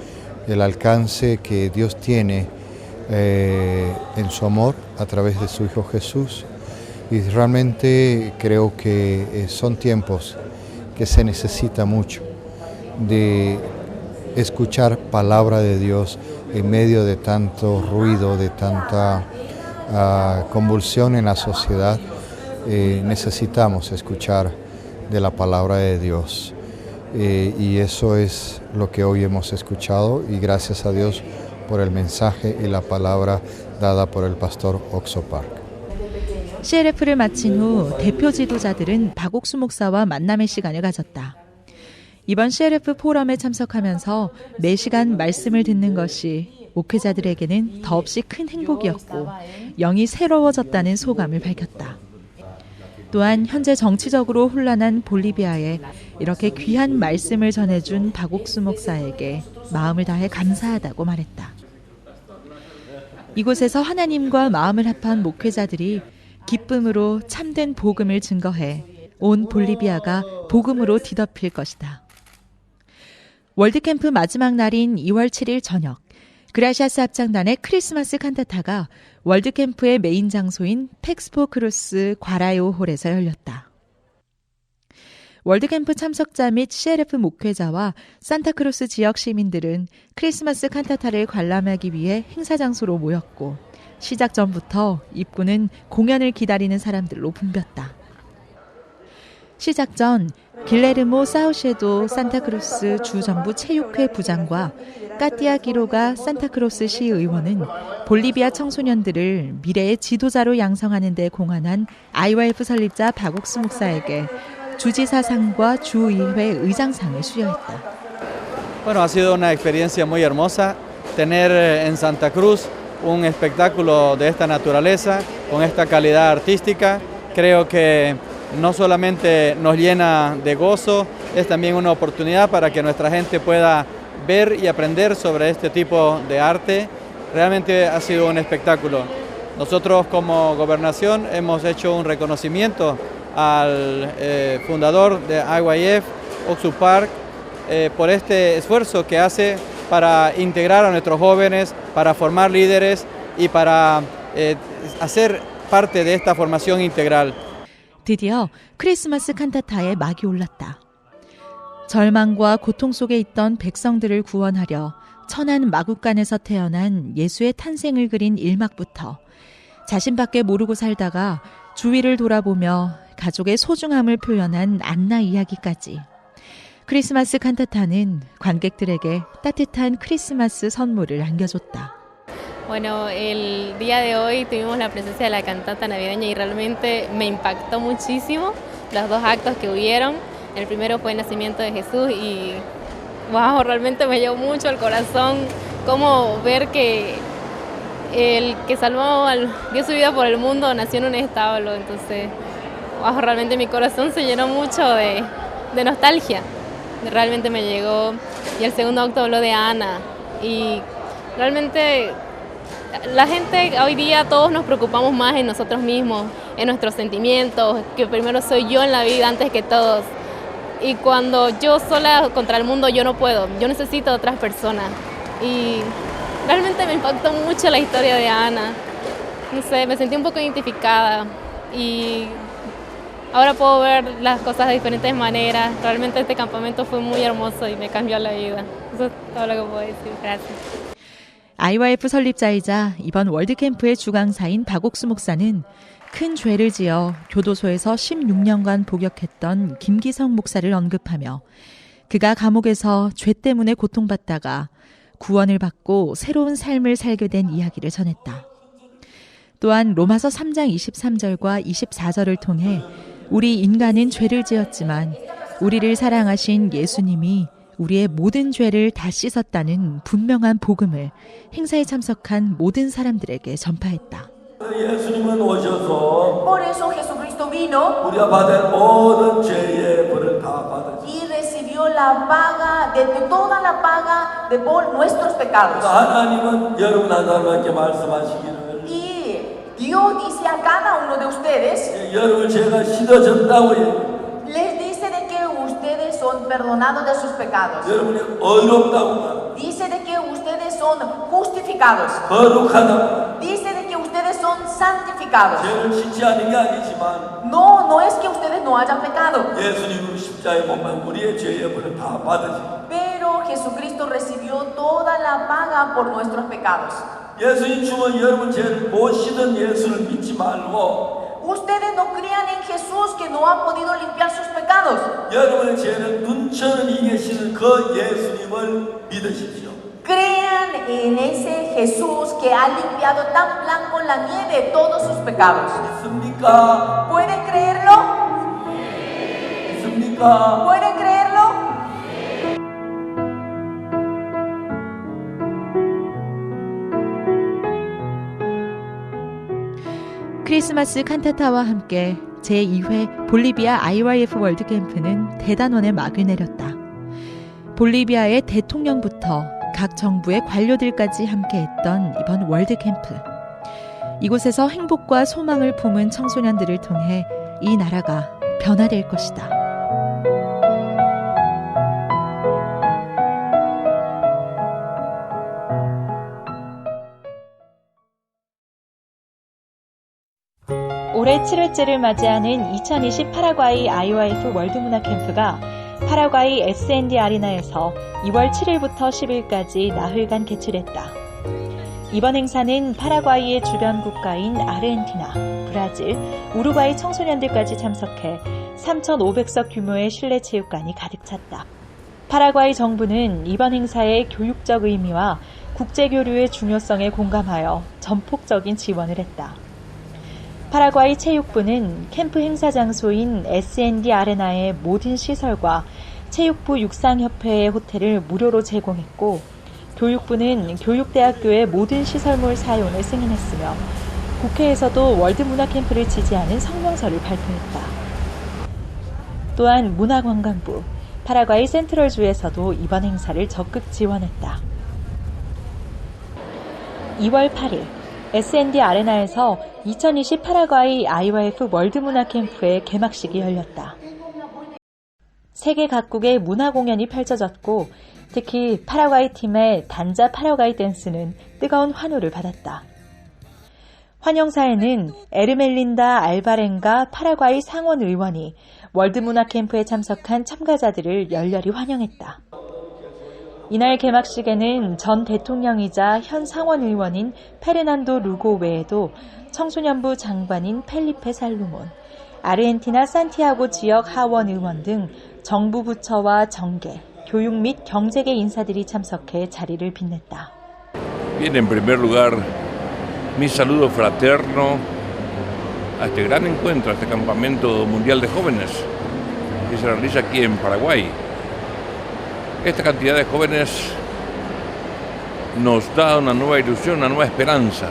Speaker 10: el alcance que Dios tiene en su amor a través de su Hijo Jesús. Y realmente creo que son tiempos que se necesita mucho de escuchar palabra de Dios en medio de tanto ruido, de tanta convulsión en la sociedad. Necesitamos escuchar de la palabra de Dios. Y eso es lo que hoy hemos escuchado, y gracias a Dios por el mensaje y la palabra dada por el pastor Oxopar.
Speaker 5: CLF를 마친 후 대표 지도자들은 박옥수 목사와 만남의 시간을 가졌다. 이번 CLF 포럼에 참석하면서 매시간 말씀을 듣는 것이 목회자들에게는 더없이 큰 행복이었고 영이 새로워졌다는 소감을 밝혔다. 또한 현재 정치적으로 혼란한 볼리비아에 이렇게 귀한 말씀을 전해준 박옥수 목사에게 마음을 다해 감사하다고 말했다. 이곳에서 하나님과 마음을 합한 목회자들이 기쁨으로 참된 복음을 증거해 온 볼리비아가 복음으로 뒤덮일 것이다. 월드캠프 마지막 날인 2월 7일 저녁, 그라시아스 합창단의 크리스마스 칸타타가 월드캠프의 메인 장소인 팩스포 크루스 과라요 홀에서 열렸다. 월드캠프 참석자 및 CLF 목회자와 산타크루스 지역 시민들은 크리스마스 칸타타를 관람하기 위해 행사 장소로 모였고 시작 전부터 입구는 공연을 기다리는 사람들로 붐볐다. 시작 전 길레르모 사우셰도 산타크루스 주정부 체육회 부장과 까띠아 기로가 산타크루스 시의원은 볼리비아 청소년들을 미래의 지도자로 양성하는 데 공헌한 IYF 설립자 박옥수 목사에게 주지사상과 주의회 의장상을 수여했다.
Speaker 12: Bueno, ha sido una experiencia muy hermosa tener en Santa Cruz un espectáculo de esta naturaleza, con esta calidad artística. Creo que no solamente nos llena de gozo, es también una oportunidad para que nuestra gente pueda ver y aprender sobre este tipo de arte. Realmente ha sido un espectáculo. Nosotros como gobernación hemos hecho un reconocimiento al fundador de IYF, Oxopar, por este esfuerzo que hace para integrar a nuestros jóvenes, para formar líderes y para hacer parte de esta formación integral.
Speaker 5: 드디어 크리스마스 칸타타에 막이 올랐다. 절망과 고통 속에 있던 백성들을 구원하려 천한 마국간에서 태어난 예수의 탄생을 그린 일막부터 자신밖에 모르고 살다가 주위를 돌아보며 가족의 소중함을 표현한 안나 이야기까지. 크리스마스 칸타타는 관객들에게 따뜻한 크리스마스 선물을 안겨줬다.
Speaker 13: Bueno, el día de hoy tuvimos la presencia de la cantata navideña y realmente me impactó muchísimo los dos actos que hubieron. El primero fue el nacimiento de Jesús y wow, realmente me llegó mucho al corazón cómo ver que el que salvó, dio su vida por el mundo, nació en un establo. Entonces, wow, realmente mi corazón se llenó mucho de nostalgia. Realmente me llegó. Y el segundo acto habló de Ana. Y realmente la gente hoy día todos nos preocupamos más en nosotros mismos, en nuestros sentimientos, que primero soy yo en la vida antes que todos. Y cuando yo sola contra el mundo yo no puedo, yo necesito a otras personas. Y realmente me impactó mucho la historia de Ana. No sé, me sentí un poco identificada y ahora puedo ver las cosas de diferentes maneras. Realmente este campamento fue muy hermoso y me cambió la vida. Eso es todo lo que puedo decir. Gracias.
Speaker 5: IYF 설립자이자 이번 월드캠프의 주강사인 박옥수 목사는 큰 죄를 지어 교도소에서 16년간 복역했던 김기성 목사를 언급하며 그가 감옥에서 죄 때문에 고통받다가 구원을 받고 새로운 삶을 살게 된 이야기를 전했다. 또한 로마서 3장 23절과 24절을 통해 우리 인간은 죄를 지었지만 우리를 사랑하신 예수님이 우리의 모든 죄를 다 씻었다는 분명한 복음을 행사에 참석한 모든 사람들에게 전파했다.
Speaker 14: 예수님은 오셔서
Speaker 8: Por eso Jesucristo vino
Speaker 14: 우리가 받은 모든 죄의 벌을 다 받으셨습니다.
Speaker 8: y recibió la paga, de toda la paga de por nuestros pecados.
Speaker 14: 하나님은 여러분 하나님께 말씀하시기를
Speaker 8: Y Dios dice a cada uno de ustedes,
Speaker 14: 여러분 죄가 씻어졌다고 얘기해요.
Speaker 8: les dice de que ustedes son perdonados de sus pecados.
Speaker 14: 여러분이 의롭다고 말해요.
Speaker 8: Dice de que ustedes son justificados.
Speaker 14: 거룩하다고.
Speaker 8: Dice de que ustedes son santificados.
Speaker 14: 죄를 씻지 않은 게 아니지만
Speaker 8: No es que ustedes no hayan pecado.
Speaker 14: 예수님은 십자가에 못 박혀 우리의 죄의 벌을 다 받으셨습니다.
Speaker 8: Pero Jesucristo recibió toda la paga por nuestros pecados.
Speaker 14: 예수님 주면 여러분 죄를 못 씻은 예수를 믿지 말고
Speaker 8: Ustedes no crean en Jesús que no ha podido limpiar sus pecados.
Speaker 14: 여러분의 죄는 눈처럼 이기시는 그 예수님을 믿으십시오.
Speaker 8: Crean en ese Jesús que ha limpiado tan blanco la nieve todos sus pecados.
Speaker 14: 믿습니까?
Speaker 8: ¿Pueden creerlo?
Speaker 14: 믿습니까?
Speaker 8: ¿Pueden creerlo?
Speaker 5: 크리스마스 칸타타와 함께 제2회 볼리비아 IYF 월드캠프는 대단원의 막을 내렸다. 볼리비아의 대통령부터 각 정부의 관료들까지 함께했던 이번 월드캠프. 이곳에서 행복과 소망을 품은 청소년들을 통해 이 나라가 변화될 것이다.
Speaker 15: 올해 7회째를 맞이하는 2020 파라과이 IYF 월드문화 캠프가 파라과이 S&D 아리나에서 2월 7일부터 10일까지 나흘간 개최됐다. 이번 행사는 파라과이의 주변 국가인 아르헨티나, 브라질, 우루과이 청소년들까지 참석해 3,500석 규모의 실내 체육관이 가득 찼다. 파라과이 정부는 이번 행사의 교육적 의미와 국제교류의 중요성에 공감하여 전폭적인 지원을 했다. 파라과이 체육부는 캠프 행사 장소인 S&D 아레나의 모든 시설과 체육부 육상협회의 호텔을 무료로 제공했고, 교육부는 교육대학교의 모든 시설물 사용을 승인했으며 국회에서도 월드문화 캠프를 지지하는 성명서를 발표했다. 또한 문화관광부, 파라과이 센트럴주에서도 이번 행사를 적극 지원했다. 2월 8일 S&D 아레나에서 2020 파라과이 IYF 월드문화 캠프의 개막식이 열렸다. 세계 각국의 문화 공연이 펼쳐졌고, 특히 파라과이 팀의 단자 파라과이 댄스는 뜨거운 환호를 받았다. 환영사에는 에르멜린다 알바렌가 파라과이 상원 의원이 월드문화 캠프에 참석한 참가자들을 열렬히 환영했다. 이날 개막식에는 전 대통령이자 현 상원 의원인 페르난도 루고 외에도 청소년부 장관인 펠리페 살루몬, 아르헨티나 산티아고 지역 하원 의원 등 정부 부처와 정계, 교육 및 경제계 인사들이 참석해 자리를 빛냈다.
Speaker 16: Bien, en primer lugar, mi saludo fraterno a este gran encuentro, a este campamento mundial de jóvenes que se realiza aquí en Paraguay. Esta cantidad de jóvenes nos da una nueva ilusión, una nueva esperanza.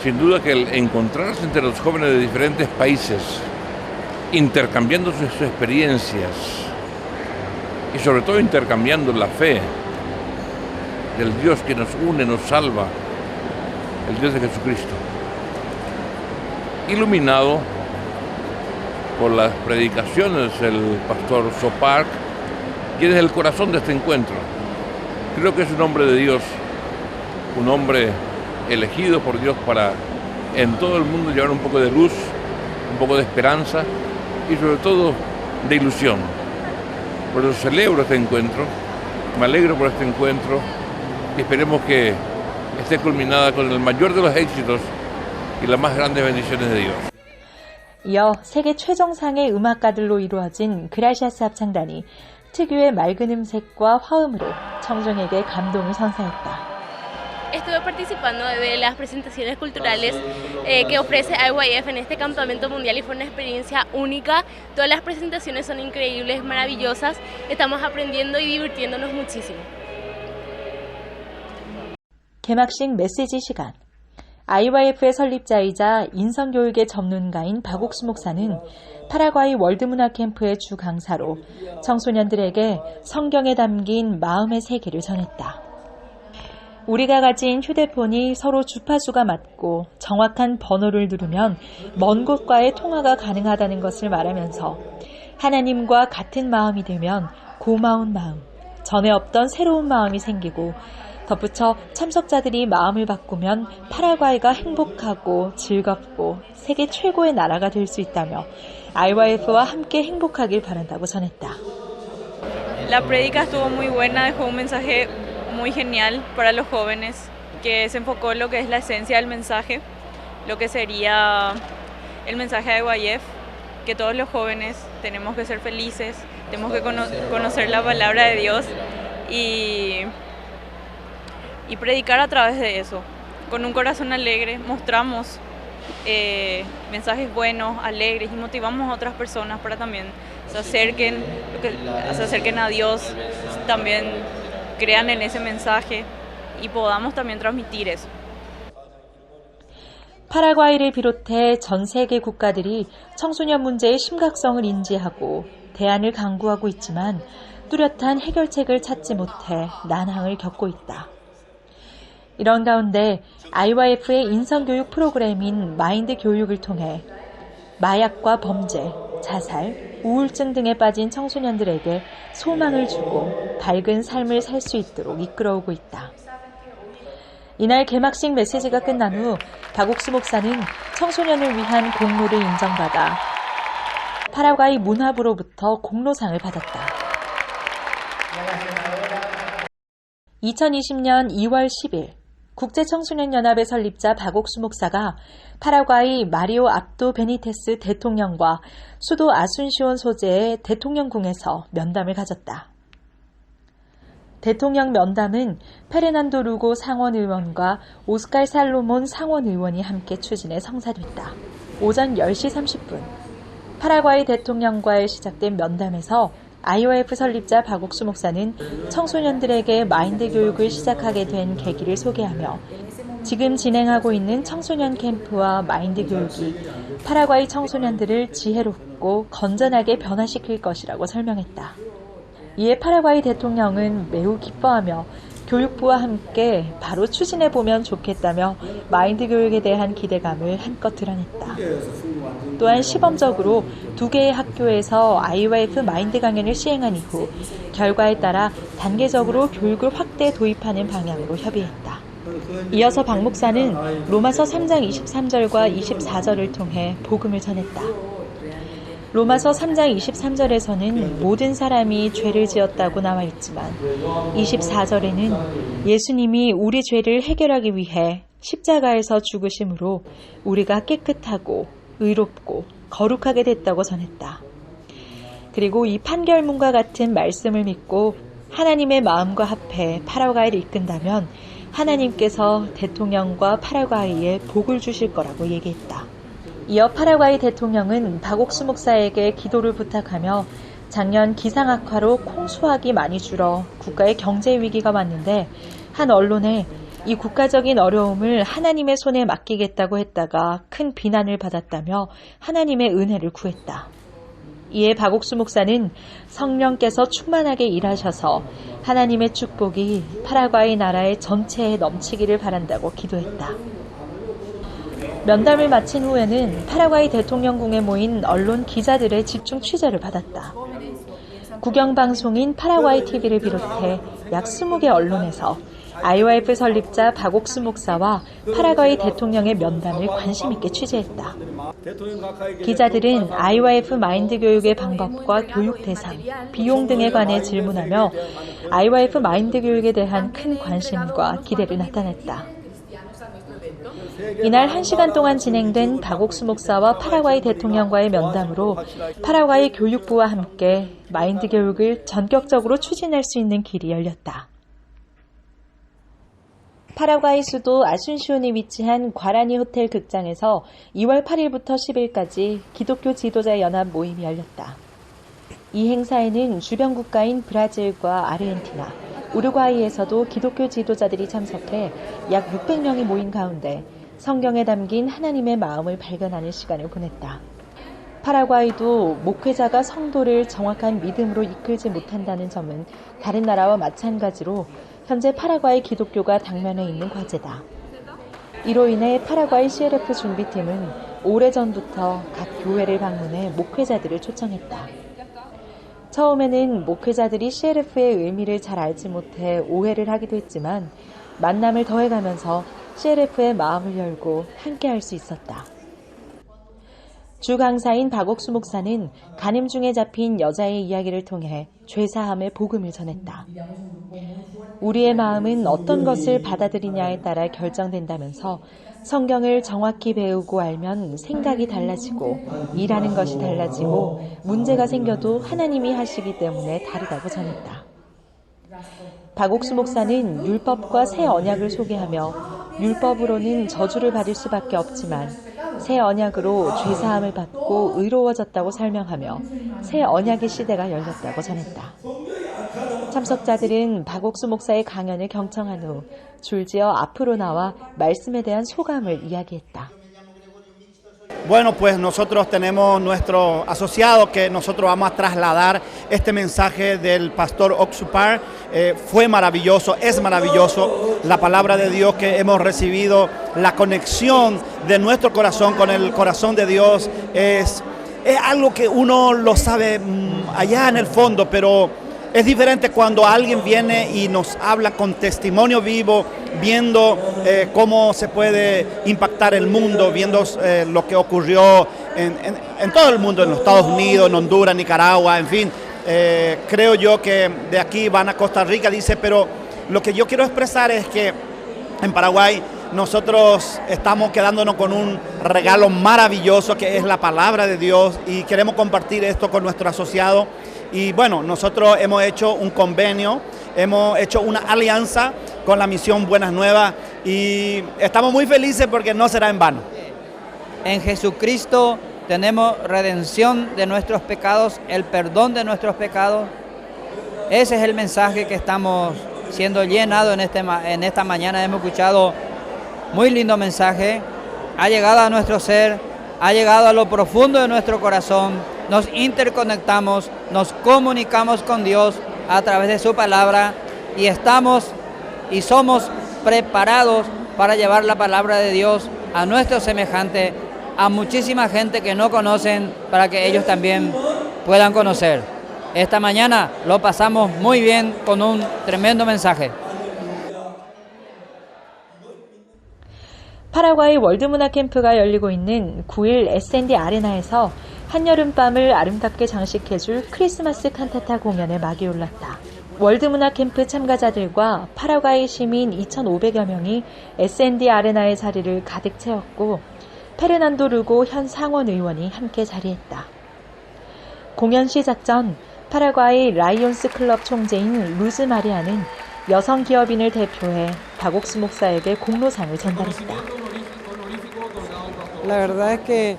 Speaker 16: Sin duda que el encontrarse entre los jóvenes de diferentes países, intercambiando sus experiencias y sobre todo intercambiando la fe del Dios que nos une, nos salva, el Dios de Jesucristo, iluminado por las predicaciones del pastor Sopark, quien es el corazón de este encuentro. Creo que es un hombre de Dios, un hombre elegido por Dios para en todo el mundo llevar un poco de luz, un poco de esperanza y sobre todo de ilusión. Por eso celebro este encuentro, me alegro por este encuentro y esperemos que esté culminada con el mayor de los éxitos y las más grandes bendiciones de Dios.
Speaker 15: 이어 세계 최정상의 음악가들로 이루어진 그라시아스 합창단이 특유의 맑은 음색과 화음으로 청중에게 감동을 선사했다.
Speaker 17: Estuve participando de las presentaciones culturales que ofrece IYF en este campamento mundial y fue una experiencia única. Todas las presentaciones son increíbles, maravillosas. Estamos aprendiendo y divirtiéndonos muchísimo.
Speaker 15: 개막식 메시지 시간. IYF의 설립자이자 인성교육의 전문가인 박옥수 목사는 파라과이 월드문화 캠프의 주 강사로 청소년들에게 성경에 담긴 마음의 세계를 전했다. 우리가 가진 휴대폰이 서로 주파수가 맞고 정확한 번호를 누르면 먼 곳과의 통화가 가능하다는 것을 말하면서 하나님과 같은 마음이 되면 고마운 마음, 전에 없던 새로운 마음이 생기고 덧붙여 참석자들이 마음을 바꾸면 파라과이가 행복하고 즐겁고 세계 최고의 나라가 될 수 있다며 IYF와 함께 행복하길 바란다고 전했다.
Speaker 18: La prédica estuvo muy buena, dejó un mensaje muy genial para los jóvenes, que se enfocó en lo que es la esencia del mensaje, lo que sería el mensaje de IYF, que todos los jóvenes tenemos que ser felices, tenemos que conocer la palabra de Dios y predicar a través de eso. Con un corazón alegre mostramos mensajes buenos, alegres y motivamos a otras personas para también se acerquen a Dios, también crean en ese mensaje y podamos también transmitir eso.
Speaker 15: 파라과이를 비롯해 전 세계 국가들이 청소년 문제의 심각성을 인지하고 대안을 강구하고 있지만 뚜렷한 해결책을 찾지 못해 난항을 겪고 있다. 이런 가운데 IYF의 인성교육 프로그램인 마인드 교육을 통해 마약과 범죄, 자살, 우울증 등에 빠진 청소년들에게 소망을 주고 밝은 삶을 살 수 있도록 이끌어오고 있다. 이날 개막식 메시지가 끝난 후 박옥수 목사는 청소년을 위한 공로를 인정받아 파라과이 문화부로부터 공로상을 받았다. 2020년 2월 10일 국제청소년연합의 설립자 박옥수 목사가 파라과이 마리오 압도 베니테스 대통령과 수도 아순시온 소재의 대통령궁에서 면담을 가졌다. 대통령 면담은 페르난도 루고 상원의원과 오스칼 살로몬 상원의원이 함께 추진해 성사됐다. 오전 10시 30분 파라과이 대통령과의 시작된 면담에서 IYF 설립자 박옥수 목사는 청소년들에게 마인드 교육을 시작하게 된 계기를 소개하며 지금 진행하고 있는 청소년 캠프와 마인드 교육이 파라과이 청소년들을 지혜롭고 건전하게 변화시킬 것이라고 설명했다. 이에 파라과이 대통령은 매우 기뻐하며 교육부와 함께 바로 추진해보면 좋겠다며 마인드 교육에 대한 기대감을 한껏 드러냈다. 또한 시범적으로 2개의 학교에서 IYF 마인드 강연을 시행한 이후 결과에 따라 단계적으로 교육을 확대 도입하는 방향으로 협의했다. 이어서 박 목사는 로마서 3장 23절과 24절을 통해 복음을 전했다. 로마서 3장 23절에서는 모든 사람이 죄를 지었다고 나와 있지만 24절에는 예수님이 우리 죄를 해결하기 위해 십자가에서 죽으심으로 우리가 깨끗하고 의롭고 거룩하게 됐다고 전했다. 그리고 이 판결문과 같은 말씀을 믿고 하나님의 마음과 합해 파라과이를 이끈다면 하나님께서 대통령과 파라과이에 복을 주실 거라고 얘기했다. 이어 파라과이 대통령은 박옥수 목사에게 기도를 부탁하며 작년 기상악화로 콩수확이 많이 줄어 국가의 경제 위기가 왔는데 한 언론에 이 국가적인 어려움을 하나님의 손에 맡기겠다고 했다가 큰 비난을 받았다며 하나님의 은혜를 구했다. 이에 박옥수 목사는 성령께서 충만하게 일하셔서 하나님의 축복이 파라과이 나라의 전체에 넘치기를 바란다고 기도했다. 면담을 마친 후에는 파라과이 대통령궁에 모인 언론 기자들의 집중 취재를 받았다. 국영방송인 파라과이 TV를 비롯해 약 20개 언론에서 IYF 설립자 박옥수 목사와 파라과이 대통령의 면담을 관심 있게 취재했다. 기자들은 IYF 마인드 교육의 방법과 교육 대상, 비용 등에 관해 질문하며 IYF 마인드 교육에 대한 큰 관심과 기대를 나타냈다. 이날 1시간 동안 진행된 박옥수 목사와 파라과이 대통령과의 면담으로 파라과이 교육부와 함께 마인드 교육을 전격적으로 추진할 수 있는 길이 열렸다. 파라과이 수도 아순시온에 위치한 과라니 호텔 극장에서 2월 8일부터 10일까지 기독교 지도자 연합 모임이 열렸다. 이 행사에는 주변 국가인 브라질과 아르헨티나, 우루과이에서도 기독교 지도자들이 참석해 약 600명이 모인 가운데 성경에 담긴 하나님의 마음을 발견하는 시간을 보냈다. 파라과이도 목회자가 성도를 정확한 믿음으로 이끌지 못한다는 점은 다른 나라와 마찬가지로 현재 파라과이 기독교가 당면해 있는 과제다. 이로 인해 파라과이 CLF 준비팀은 오래전부터 각 교회를 방문해 목회자들을 초청했다. 처음에는 목회자들이 CLF의 의미를 잘 알지 못해 오해를 하기도 했지만 만남을 더해가면서 CLF의 마음을 열고 함께할 수 있었다. 주 강사인 박옥수 목사는 간음 중에 잡힌 여자의 이야기를 통해 죄사함의 복음을 전했다. 우리의 마음은 어떤 것을 받아들이냐에 따라 결정된다면서 성경을 정확히 배우고 알면 생각이 달라지고 일하는 것이 달라지고 문제가 생겨도 하나님이 하시기 때문에 다르다고 전했다. 박옥수 목사는 율법과 새 언약을 소개하며 율법으로는 저주를 받을 수밖에 없지만 새 언약으로 죄사함을 받고 의로워졌다고 설명하며 새 언약의 시대가 열렸다고 전했다. 참석자들은 박옥수 목사의 강연을 경청한 후 줄지어 앞으로 나와 말씀에 대한 소감을 이야기했다.
Speaker 19: Bueno, pues nosotros tenemos nuestro asociado que nosotros vamos a trasladar este mensaje del pastor Oxupar. Fue maravilloso, es maravilloso la palabra de Dios que hemos recibido, la conexión de nuestro corazón con el corazón de Dios es algo que uno lo sabe allá en el fondo, pero es diferente cuando alguien viene y nos habla con testimonio vivo, viendo cómo se puede impactar el mundo, viendo lo que ocurrió en todo el mundo, en los Estados Unidos, en Honduras, Nicaragua, en fin. Creo yo que de aquí van a Costa Rica, dice, pero lo que yo quiero expresar es que en Paraguay nosotros estamos quedándonos con un regalo maravilloso que es la palabra de Dios y queremos compartir esto con nuestro asociado. Y bueno, nosotros hemos hecho un convenio, hemos hecho una alianza con la misión Buenas Nuevas y estamos muy felices porque no será en vano.
Speaker 20: En Jesucristo tenemos redención de nuestros pecados, el perdón de nuestros pecados. Ese es el mensaje que estamos siendo llenados en esta mañana. Hemos escuchado muy lindo mensaje, ha llegado a nuestro ser, ha llegado a lo profundo de nuestro corazón. Nos interconectamos, nos comunicamos con Dios a través de su palabra y estamos y somos preparados para llevar la palabra de Dios a nuestros semejantes, a muchísima gente que no conocen, para que ellos también puedan conocer. Esta mañana lo pasamos muy bien con un tremendo mensaje.
Speaker 15: 파라과이 월드문화 캠프가 열리고 있는 9일 S&D 아레나에서 한여름밤을 아름답게 장식해줄 크리스마스 칸타타 공연에 막이 올랐다. 월드문화 캠프 참가자들과 파라과이 시민 2,500여 명이 S&D 아레나의 자리를 가득 채웠고 페르난도 루고 현 상원 의원이 함께 자리했다. 공연 시작 전 파라과이 라이온스 클럽 총재인 루즈 마리아는 여성 기업인을 대표해 박옥수 목사에게 공로상을 전달했다.
Speaker 21: La verdad es que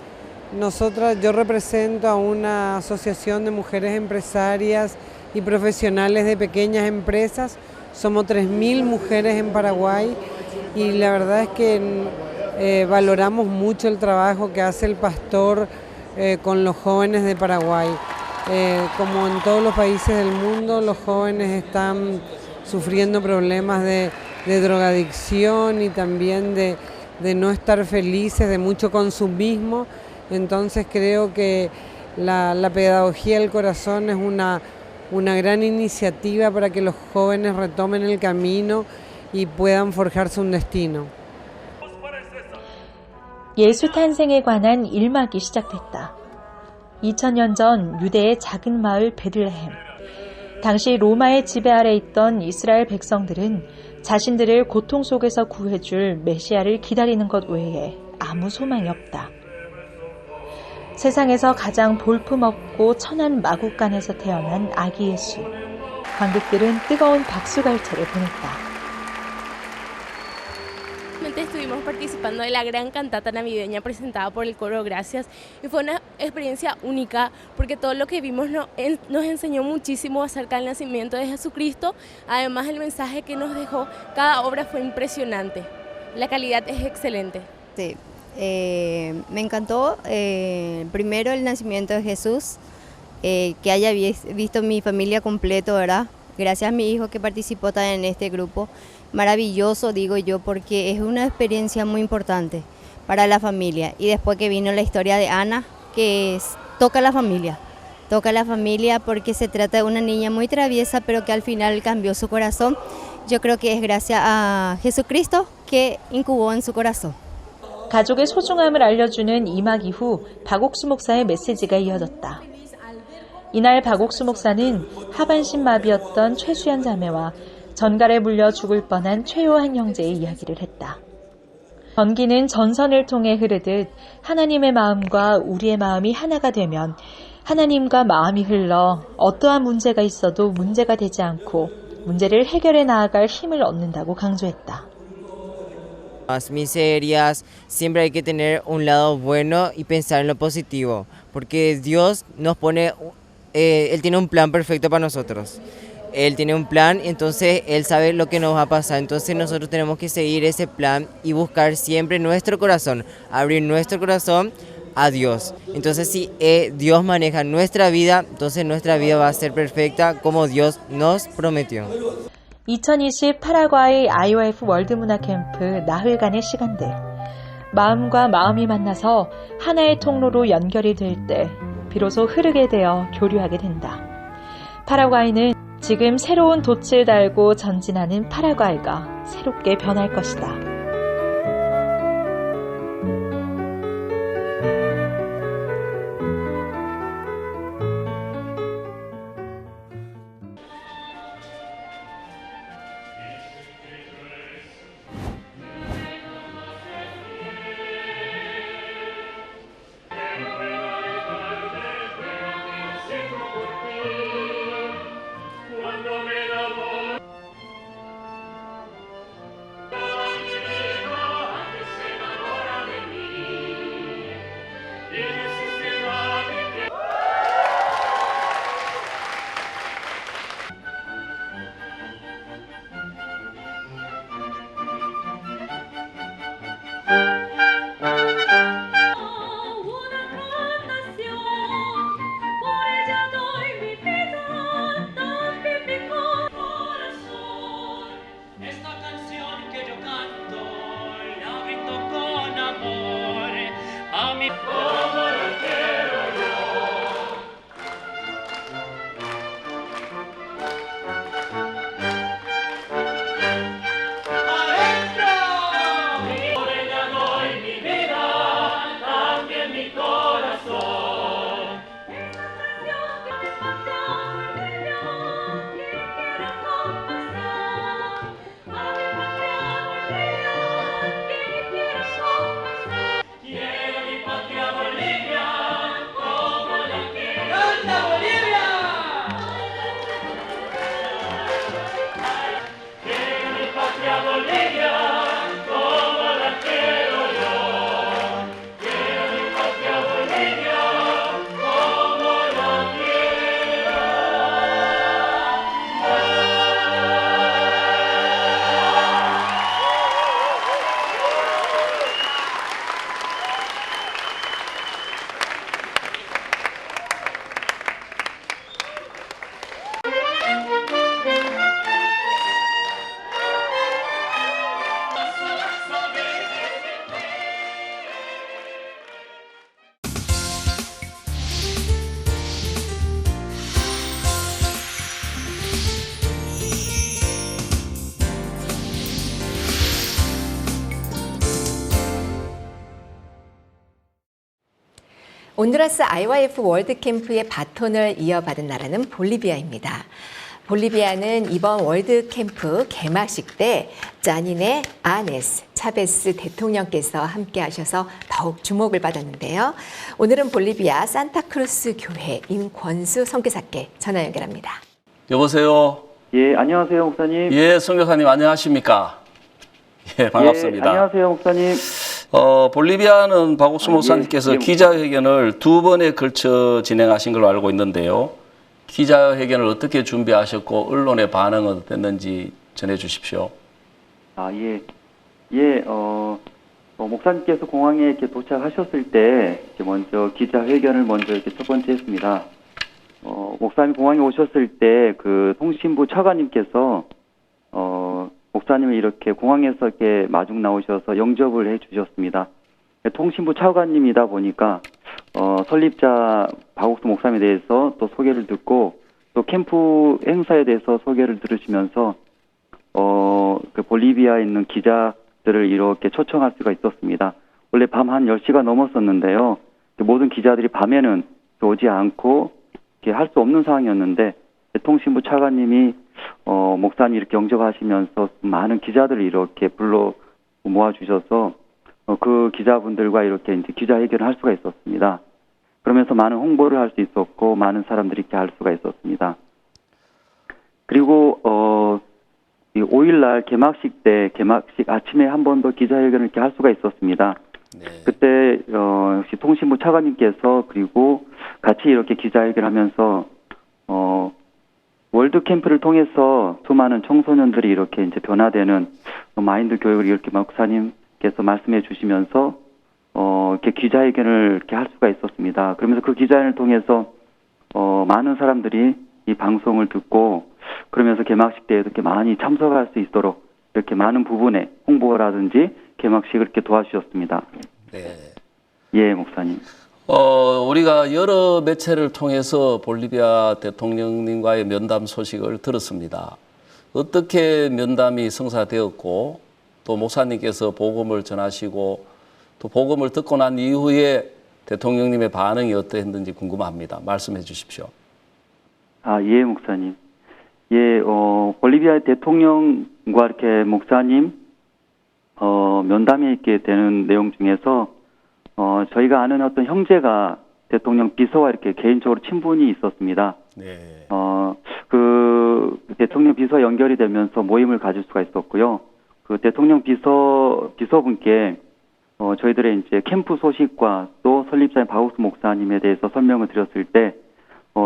Speaker 21: yo represento a una asociación de mujeres empresarias y profesionales de pequeñas empresas. Somos 3.000 mujeres en Paraguay y la verdad es que valoramos mucho el trabajo que hace el pastor con los jóvenes de Paraguay. Como en todos los países del mundo, los jóvenes están sufriendo problemas de drogadicción y también de no estar felices, de mucho consumismo. Entonces creo que la pedagogía del corazón es una gran iniciativa para que los jóvenes retomen el camino y puedan forjarse un destino.
Speaker 15: 예수 탄생에 관한 일막이 시작됐다. 2000년 전 유대의 작은 마을 베들레헴. 당시 로마의 지배 아래 있던 이스라엘 백성들은 자신들을 고통 속에서 구해줄 메시아를 기다리는 것 외에 아무 소망이 없다. 세상에서 가장 볼품없고 천한 마국간에서 태어난 아기 예수. 관객들은 뜨거운 박수갈채를 보냈다.
Speaker 17: Estuvimos participando de la gran cantata navideña presentada por el coro Gracias y fue una experiencia única porque todo lo que vimos nos enseñó muchísimo acerca del nacimiento de Jesucristo. Además el mensaje que nos dejó cada obra fue impresionante, la calidad es excelente.
Speaker 3: Sí, me encantó primero el nacimiento de Jesús, que haya visto mi familia completo, ¿verdad? Gracias a mi hijo que participó también en este grupo. Maravilloso, digo yo, porque es una experiencia muy importante para la familia. Y después que vino la historia de Ana, que toca a la familia porque se trata de una niña muy traviesa, pero que al final cambió su corazón. Yo creo que es gracias a Jesucristo que incubó en su corazón.
Speaker 15: 가족의 소중함을 알려주는 이막 이후 박옥수 목사의 메시지가 이어졌다. 이날 박옥수 목사는 하반신 마비였던 최수연 자매와 전갈에 물려 죽을 뻔한 최요한 형제의 이야기를 했다. 전기는 전선을 통해 흐르듯 하나님의 마음과 우리의 마음이 하나가 되면 하나님과 마음이 흘러 어떠한 문제가 있어도 문제가 되지 않고 문제를 해결해 나아갈 힘을 얻는다고 강조했다.
Speaker 22: Las miserias, siempre hay que tener un lado bueno y pensar en lo positivo, porque Dios nos pone, Él tiene un plan perfecto para nosotros. Él tiene un plan, entonces Él sabe lo que nos va a pasar, entonces nosotros tenemos que seguir ese plan y buscar siempre nuestro corazón, abrir nuestro corazón a Dios. Entonces si Dios maneja nuestra vida, entonces nuestra vida va a ser perfecta como Dios nos prometió.
Speaker 15: 2020 파라과이 IOF 월드문화 캠프 나흘간의 시간들. 마음과 마음이 만나서 하나의 통로로 연결이 될 때 비로소 흐르게 되어 교류하게 된다. 파라과이는 지금 새로운 돛을 달고 전진하는 파라과이가 새롭게 변할 것이다.
Speaker 2: 온두라스 IYF 월드캠프의 바톤을 이어받은 나라는 볼리비아입니다. 볼리비아는 이번 월드 캠프 개막식 때 짜닌의 아네스 차베스 대통령께서 함께 하셔서 더욱 주목을 받았는데요. 오늘은 볼리비아 산타크루스 교회 임권수 선교사께 전화 연결합니다.
Speaker 1: 여보세요.
Speaker 6: 예, 안녕하세요, 목사님.
Speaker 1: 예, 선교사님 안녕하십니까? 예, 반갑습니다.
Speaker 6: 예, 안녕하세요, 목사님.
Speaker 1: 볼리비아는 박옥수 목사님께서
Speaker 6: 예.
Speaker 1: 기자회견을 2번에 걸쳐 진행하신 걸로 알고 있는데요. 기자회견을 어떻게 준비하셨고 언론의 반응은 어땠는지 전해 주십시오.
Speaker 6: 목사님께서 공항에 이렇게 도착하셨을 때 먼저 기자회견을 먼저 이렇게 첫 번째 했습니다. 목사님 공항에 오셨을 때 그 통신부 차관님께서 목사님을 이렇게 공항에서 이렇게 마중 나오셔서 영접을 해주셨습니다. 통신부 차관님이다 보니까 설립자 박옥수 목사님에 대해서 또 소개를 듣고 또 캠프 행사에 대해서 소개를 들으시면서 그 볼리비아에 있는 기자들을 이렇게 초청할 수가 있었습니다. 원래 밤 한 10시가 넘었었는데요. 모든 기자들이 밤에는 오지 않고 할 수 없는 상황이었는데 통신부 차관님이 목사님 이렇게 영접하시면서 많은 기자들을 이렇게 불러 모아주셔서 그 기자분들과 이렇게 이제 기자회견을 할 수가 있었습니다. 그러면서 많은 홍보를 할 수 있었고 많은 사람들이 이렇게 할 수가 있었습니다. 그리고 5일날 개막식 때 개막식 아침에 한 번 더 기자회견을 이렇게 할 수가 있었습니다. 그때 역시 통신부 차관님께서 그리고 같이 이렇게 기자회견하면서 월드 캠프를 통해서 수많은 청소년들이 이렇게 이제 변화되는 마인드 교육을 이렇게 목사님께서 말씀해 주시면서 이렇게 기자회견을 이렇게 할 수가 있었습니다. 그러면서 그 기자회견을 통해서 많은 사람들이 이 방송을 듣고 그러면서 개막식 때에도 이렇게 많이 참석할 수 있도록 이렇게 많은 부분에 홍보라든지 개막식을 이렇게 도와주셨습니다.
Speaker 1: 네.
Speaker 6: 예, 목사님.
Speaker 1: 우리가 여러 매체를 통해서 볼리비아 대통령님과의 면담 소식을 들었습니다. 어떻게 면담이 성사되었고 또 목사님께서 복음을 전하시고 또 복음을 듣고 난 이후에 대통령님의 반응이 어떠했는지 궁금합니다. 말씀해 주십시오.
Speaker 6: 예, 목사님. 예, 볼리비아 대통령과 이렇게 목사님 면담에 있게 되는 내용 중에서 저희가 아는 어떤 형제가 대통령 비서와 이렇게 개인적으로 친분이 있었습니다.
Speaker 1: 네.
Speaker 6: 그 대통령 비서 연결이 되면서 모임을 가질 수가 있었고요. 그 대통령 비서분께 저희들의 이제 캠프 소식과 또 설립자인 박옥수 목사님에 대해서 설명을 드렸을 때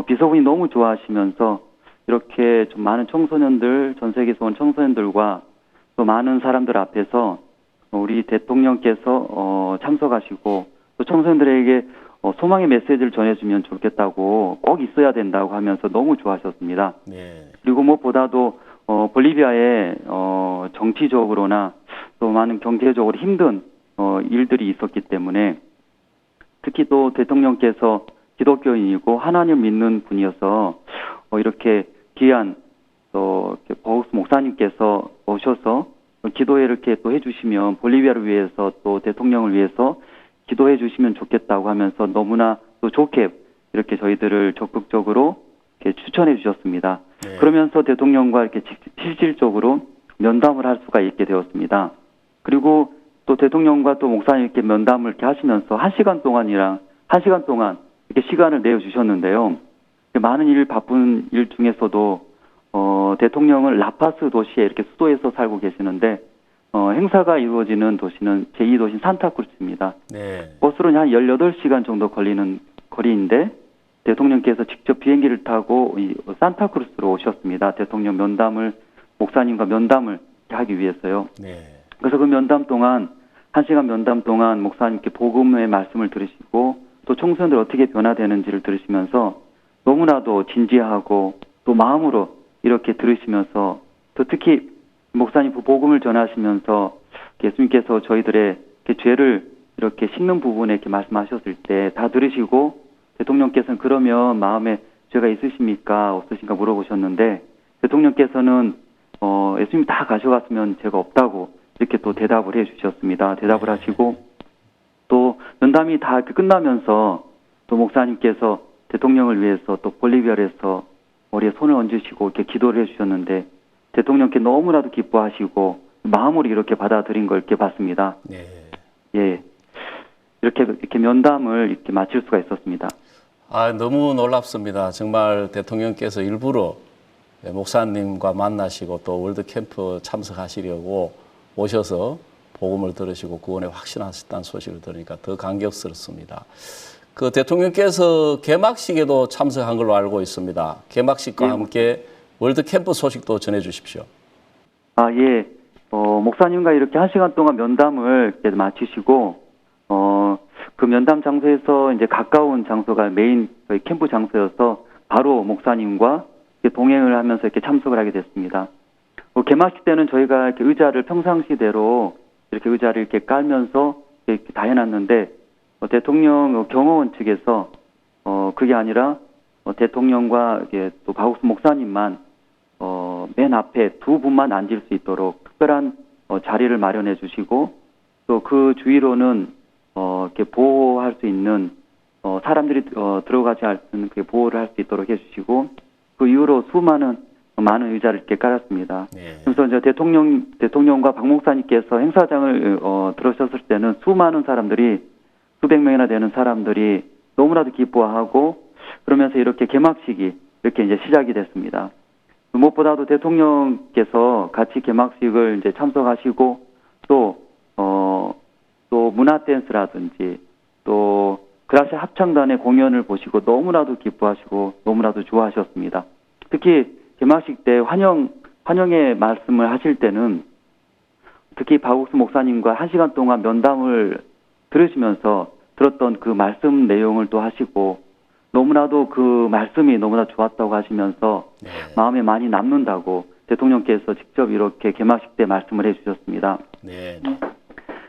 Speaker 6: 비서분이 너무 좋아하시면서 이렇게 좀 많은 청소년들, 전 세계에서 온 청소년들과 또 많은 사람들 앞에서 우리 대통령께서 참석하시고 또 청소년들에게 소망의 메시지를 전해주면 좋겠다고 꼭 있어야 된다고 하면서 너무 좋아하셨습니다.
Speaker 1: 네.
Speaker 6: 그리고 무엇보다도 볼리비아에 정치적으로나 또 많은 경제적으로 힘든 일들이 있었기 때문에 특히 또 대통령께서 기독교인이고 하나님 믿는 분이어서 이렇게 귀한 또 박옥수 목사님께서 오셔서 기도회 이렇게 또 해주시면 볼리비아를 위해서 또 대통령을 위해서 기도해 주시면 좋겠다고 하면서 너무나 또 좋게 이렇게 저희들을 적극적으로 이렇게 추천해 주셨습니다.
Speaker 1: 네.
Speaker 6: 그러면서 대통령과 이렇게 실질적으로 면담을 할 수가 있게 되었습니다. 그리고 또 대통령과 또 목사님 이렇게 면담을 이렇게 하시면서 1시간 동안 이렇게 시간을 내어 주셨는데요. 많은 바쁜 일 중에서도 대통령은 라파스 도시에 이렇게 수도에서 살고 계시는데 행사가 이루어지는 도시는 제2도시인 산타크루스입니다.
Speaker 1: 네.
Speaker 6: 버스로는 한 18시간 정도 걸리는 거리인데 대통령께서 직접 비행기를 타고 이 산타크루스로 오셨습니다. 대통령 면담을 목사님과 면담을 하기 위해서요.
Speaker 1: 네.
Speaker 6: 그래서 그 면담 동안 1시간 면담 동안 목사님께 복음의 말씀을 들으시고 또 청소년들 어떻게 변화되는지를 들으시면서 너무나도 진지하고 또 마음으로 이렇게 들으시면서 또 특히 목사님 복음을 전하시면서 예수님께서 저희들의 죄를 이렇게 씻는 부분에 이렇게 말씀하셨을 때 다 들으시고 대통령께서는 그러면 마음에 죄가 있으십니까 없으신가 물어보셨는데 대통령께서는 예수님 다 가져갔으면 죄가 없다고 이렇게 또 대답을 해 주셨습니다. 대답을 하시고 또 면담이 다 끝나면서 또 목사님께서 대통령을 위해서 또 볼리비아에서 머리에 손을 얹으시고 이렇게 기도를 해주셨는데 대통령께 너무나도 기뻐하시고 마음으로 이렇게 받아들인 걸 이렇게 봤습니다. 예, 이렇게 면담을 이렇게 마칠 수가 있었습니다.
Speaker 1: 너무 놀랍습니다. 정말 대통령께서 일부러 목사님과 만나시고 또 월드캠프 참석하시려고 오셔서 복음을 들으시고 구원에 확신하셨다는 소식을 들으니까 더 감격스럽습니다. 그 대통령께서 개막식에도 참석한 걸로 알고 있습니다. 개막식과 함께 월드캠프 소식도 전해 주십시오.
Speaker 6: 예. 목사님과 이렇게 1시간 동안 면담을 이렇게 마치시고, 그 면담 장소에서 이제 가까운 장소가 메인 캠프 장소여서 바로 목사님과 동행을 하면서 이렇게 참석을 하게 됐습니다. 개막식 때는 저희가 이렇게 의자를 평상시대로 이렇게 의자를 이렇게 깔면서 이렇게 다 해놨는데, 대통령 경호원 측에서, 그게 아니라, 대통령과 이게 또 박옥수 목사님만, 맨 앞에 두 분만 앉을 수 있도록 특별한 자리를 마련해 주시고, 또 그 주위로는, 이렇게 보호할 수 있는, 사람들이, 들어가지 않는 그 보호를 할 수 있도록 해 주시고, 그 이후로 많은 의자를 이렇게 깔았습니다. 그래서 이제 대통령과 박 목사님께서 행사장을 들어오셨을 때는 수많은 사람들이 수백 명이나 되는 사람들이 너무나도 기뻐하고 그러면서 이렇게 개막식이 이렇게 이제 시작이 됐습니다. 무엇보다도 대통령께서 같이 개막식을 이제 참석하시고 또 문화 댄스라든지 또 그라시아 합창단의 공연을 보시고 너무나도 기뻐하시고 너무나도 좋아하셨습니다. 특히 개막식 때 환영의 말씀을 하실 때는 특히 박옥수 목사님과 1시간 동안 면담을 들으시면서 들었던 그 말씀 내용을 또 하시고 너무나도 그 말씀이 너무나 좋았다고 하시면서 마음에 많이 남는다고 대통령께서 직접 이렇게 개막식 때 말씀을 해주셨습니다.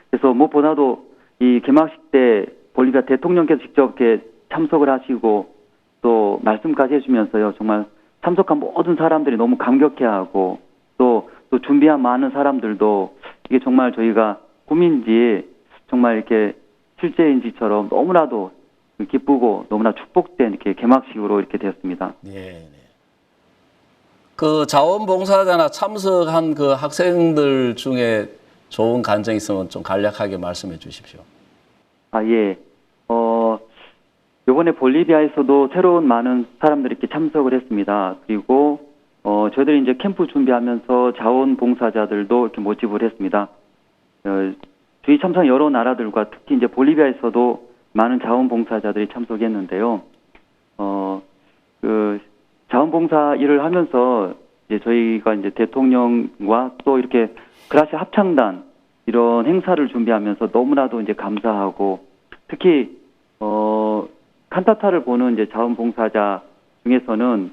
Speaker 6: 그래서 무엇보다도 이 개막식 때 볼리비아 대통령께서 직접 이렇게 참석을 하시고 또 말씀까지 해주면서요 정말 참석한 모든 사람들이 너무 감격해하고 또 준비한 많은 사람들도 이게 정말 저희가 꿈인지 정말 이렇게 실제인지처럼 너무나도 기쁘고 너무나 축복된 이렇게 개막식으로 이렇게 되었습니다.
Speaker 1: 그 자원봉사자나 참석한 그 학생들 중에 좋은 간증이 있으면 좀 간략하게 말씀해 주십시오.
Speaker 6: 예. 이번에 볼리비아에서도 새로운 많은 사람들이 이렇게 참석을 했습니다. 그리고 저희들이 이제 캠프 준비하면서 자원봉사자들도 이렇게 모집을 했습니다. 주위 참석 여러 나라들과 특히 이제 볼리비아에서도 많은 자원봉사자들이 참석했는데요. 그 자원봉사 일을 하면서 이제 저희가 이제 대통령과 또 이렇게 그라시아 합창단 이런 행사를 준비하면서 너무나도 이제 감사하고 특히 칸타타를 보는 이제 자원봉사자 중에서는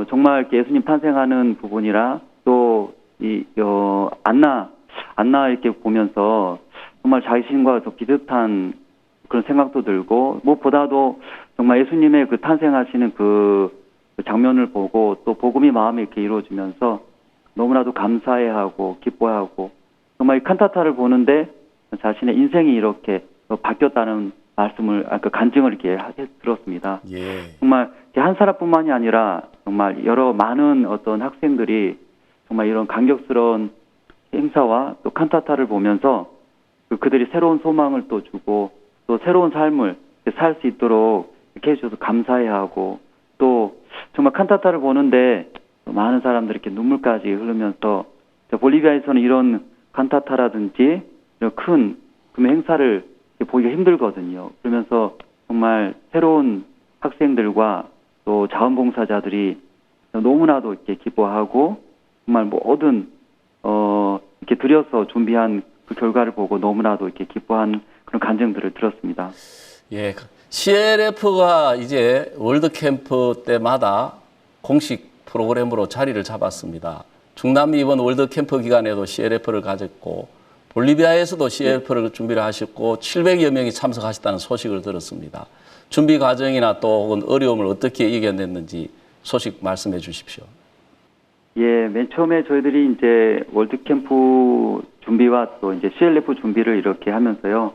Speaker 6: 정말 예수님 탄생하는 부분이라 또 안나 이렇게 보면서 정말 자신과 더 비슷한 그런 생각도 들고 무엇보다도 정말 예수님의 그 탄생하시는 그 장면을 보고 또 복음이 마음에 이렇게 이루어지면서 너무나도 감사해하고 기뻐하고 정말 이 칸타타를 보는데 자신의 인생이 이렇게 바뀌었다는 말씀을 그 간증을 이렇게 들었습니다. 정말 한 사람뿐만이 아니라 정말 여러 많은 어떤 학생들이 정말 이런 감격스러운 행사와 또 칸타타를 보면서 그들이 새로운 소망을 또 주고 또 새로운 삶을 살 수 있도록 이렇게 해주셔서 감사해하고 또 정말 칸타타를 보는데 많은 사람들이 이렇게 눈물까지 흐르면서 볼리비아에서는 이런 칸타타라든지 이런 큰 금의 행사를 보기가 힘들거든요. 그러면서 정말 새로운 학생들과 또 자원봉사자들이 너무나도 이렇게 기뻐하고 정말 모든 이렇게 들여서 준비한 그 결과를 보고 너무나도 이렇게 기뻐한 그런 간증들을 들었습니다.
Speaker 1: CLF가 이제 월드캠프 때마다 공식 프로그램으로 자리를 잡았습니다. 중남미 이번 월드캠프 기간에도 CLF를 가졌고 볼리비아에서도 CLF를 준비를 하셨고 700여 명이 참석하셨다는 소식을 들었습니다. 준비 과정이나 또 혹은 어려움을 어떻게 이겨냈는지 소식 말씀해 주십시오.
Speaker 6: 맨 처음에 저희들이 이제 월드캠프 준비와 또 이제 CLF 준비를 이렇게 하면서요,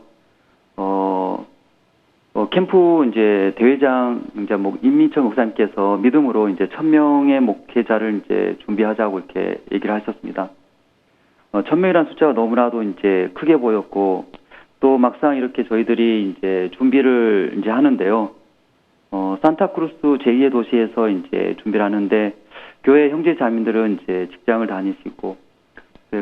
Speaker 6: 캠프 이제 대회장 이제 임민철 목사님께서 믿음으로 이제 1,000명의 목회자를 이제 준비하자고 이렇게 얘기를 하셨습니다. 1,000명이라는 숫자가 너무나도 이제 크게 보였고 또 막상 이렇게 저희들이 이제 준비를 이제 하는데요. 산타크루스 제2의 도시에서 이제 준비를 하는데 교회 형제 자매들은 이제 직장을 다니시고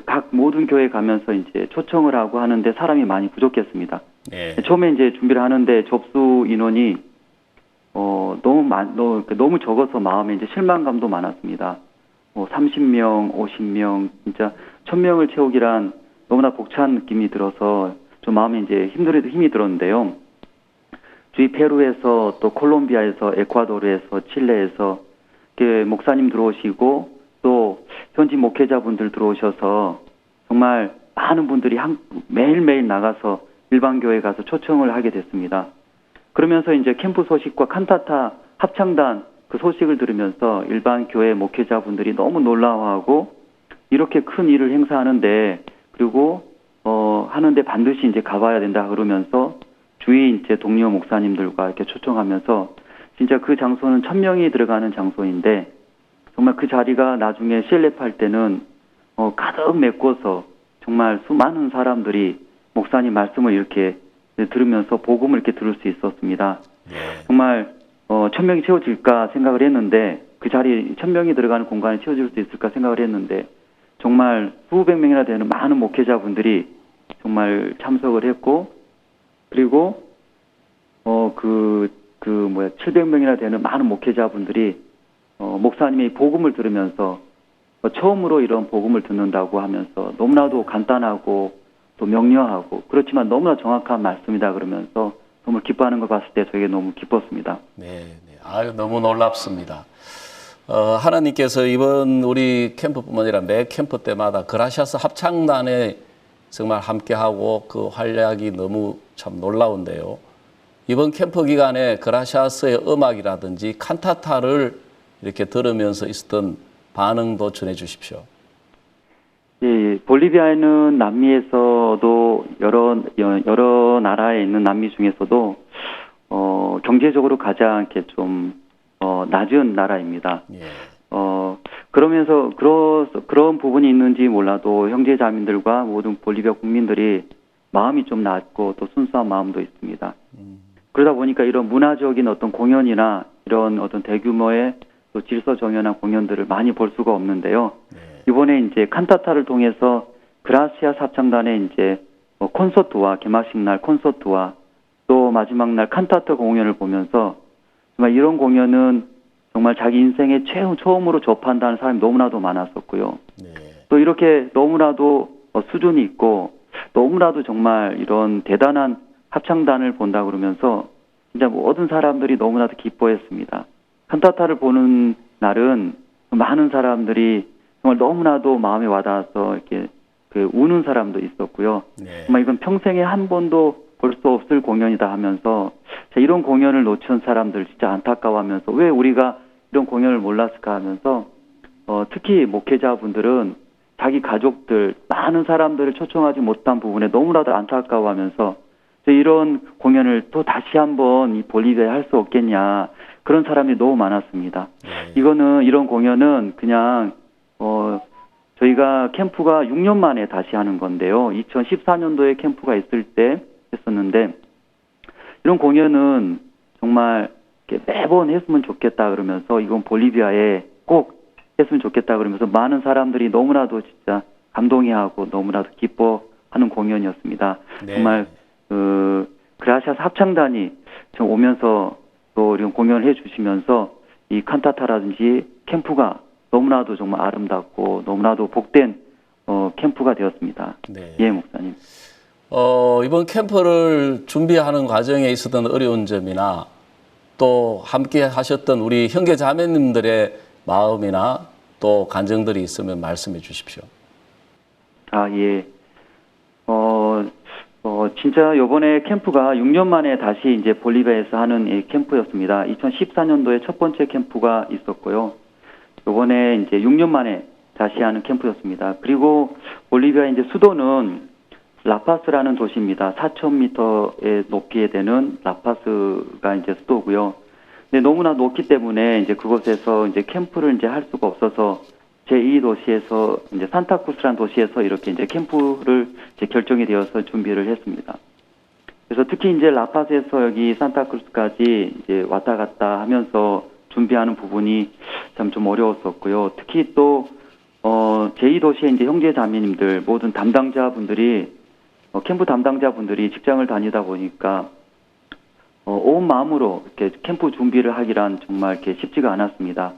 Speaker 6: 각 모든 교회 가면서 이제 초청을 하고 하는데 사람이 많이 부족했습니다.
Speaker 1: 네.
Speaker 6: 처음에 이제 준비를 하는데 접수 인원이 너무 적어서 마음에 이제 실망감도 많았습니다. 30명, 50명, 진짜 1,000명을 채우기란 너무나 벅찬 느낌이 들어서 좀 마음에 이제 힘이 들었는데요. 주위 페루에서 또 콜롬비아에서 에콰도르에서 칠레에서 목사님 들어오시고 또 현지 목회자분들 들어오셔서 정말 많은 분들이 매일매일 나가서 일반 교회 가서 초청을 하게 됐습니다. 그러면서 이제 캠프 소식과 칸타타 합창단 그 소식을 들으면서 일반 교회 목회자분들이 너무 놀라워하고 이렇게 큰 일을 행사하는데 그리고 하는데 반드시 이제 가봐야 된다 그러면서 주위 이제 동료 목사님들과 이렇게 초청하면서 진짜 그 장소는 1,000명이 들어가는 장소인데 정말 그 자리가 나중에 CLF 때는 가득 메꿔서 정말 수많은 사람들이 목사님 말씀을 이렇게 들으면서 복음을 이렇게 들을 수 있었습니다. 정말 1,000명이 채워질까 생각을 했는데 그 자리 1,000명이 들어가는 공간에 채워질 수 있을까 생각을 했는데 정말 수백 명이나 되는 많은 목회자분들이 정말 참석을 했고 그리고 700명이나 되는 많은 목회자분들이 목사님의 복음을 들으면서 처음으로 이런 복음을 듣는다고 하면서 너무나도 간단하고 또 명료하고 그렇지만 너무나 정확한 말씀이다 그러면서 너무 기뻐하는 걸 봤을 때 저에게 너무 기뻤습니다.
Speaker 1: 네. 아유, 너무 놀랍습니다. 하나님께서 이번 우리 캠프뿐만 아니라 매 캠프 때마다 그라시아스 합창단에 정말 함께하고 그 활약이 너무 참 놀라운데요. 이번 캠프 기간에 그라시아스의 음악이라든지 칸타타를 이렇게 들으면서 있었던 반응도 전해 주십시오.
Speaker 6: 예, 볼리비아에는 남미에서도 여러 나라에 있는 남미 중에서도 경제적으로 가장 이렇게 좀 낮은 나라입니다. 그러면서 그런 부분이 있는지 몰라도 형제 자매들과 모든 볼리비아 국민들이 마음이 좀 낮고 또 순수한 마음도 있습니다. 그러다 보니까 이런 문화적인 어떤 공연이나 이런 어떤 대규모의 또 질서 정연한 공연들을 많이 볼 수가 없는데요. 이번에 이제 칸타타를 통해서 그라시아스 합창단의 이제 콘서트와 개막식 날 콘서트와 또 마지막 날 칸타타 공연을 보면서 정말 이런 공연은 정말 자기 인생에 처음으로 접한다는 사람이 너무나도 많았었고요. 또 이렇게 너무나도 수준이 있고 너무나도 정말 이런 대단한 합창단을 본다 그러면서 진짜 모든 사람들이 너무나도 기뻐했습니다. 칸타타를 보는 날은 많은 사람들이 정말 너무나도 마음에 와닿아서 이렇게 우는 사람도 있었고요. 정말 이건 평생에 한 번도 볼 수 없을 공연이다 하면서 이런 공연을 놓친 사람들 진짜 안타까워하면서 왜 우리가 이런 공연을 몰랐을까 하면서 특히 목회자분들은 자기 가족들 많은 사람들을 초청하지 못한 부분에 너무나도 안타까워하면서 이런 공연을 또 다시 한번 이 볼리비아에 할 수 없겠냐 그런 사람이 너무 많았습니다. 이런 공연은 그냥 저희가 캠프가 6년 만에 다시 하는 건데요. 2014년도에 캠프가 있을 때 했었는데 이런 공연은 정말 매번 했으면 좋겠다 그러면서 이건 볼리비아에 꼭 했으면 좋겠다 그러면서 많은 사람들이 너무나도 진짜 감동해하고 너무나도 기뻐하는 공연이었습니다. 정말 그라시아스 합창단이 오면서 또 이런 공연을 해주시면서 이 칸타타라든지 캠프가 너무나도 정말 아름답고 너무나도 복된 캠프가 되었습니다. 예, 목사님.
Speaker 1: 이번 캠프를 준비하는 과정에 있었던 어려운 점이나 또 함께 하셨던 우리 형제 자매님들의 마음이나 또 간증들이 있으면 말씀해 주십시오.
Speaker 6: 예. 진짜 요번에 캠프가 6년 만에 다시 이제 볼리비아에서 하는 이 캠프였습니다. 2014년도에 첫 번째 캠프가 있었고요. 요번에 이제 6년 만에 다시 하는 캠프였습니다. 그리고 볼리비아 이제 수도는 라파스라는 도시입니다. 4,000m의 높이에 되는 라파스가 이제 수도고요. 근데 너무나 높기 때문에 이제 그곳에서 이제 캠프를 이제 할 수가 없어서 제2 도시에서 이제 산타크루스라는 도시에서 이렇게 이제 캠프를 이제 결정이 되어서 준비를 했습니다. 그래서 특히 이제 라파스에서 여기 산타크루스까지 이제 왔다 갔다 하면서 준비하는 부분이 참 좀 어려웠었고요. 특히 또 제2 도시의 이제 형제 자매님들 모든 담당자분들이 캠프 담당자분들이 직장을 다니다 보니까 온 마음으로 이렇게 캠프 준비를 하기란 정말 이렇게 쉽지가 않았습니다.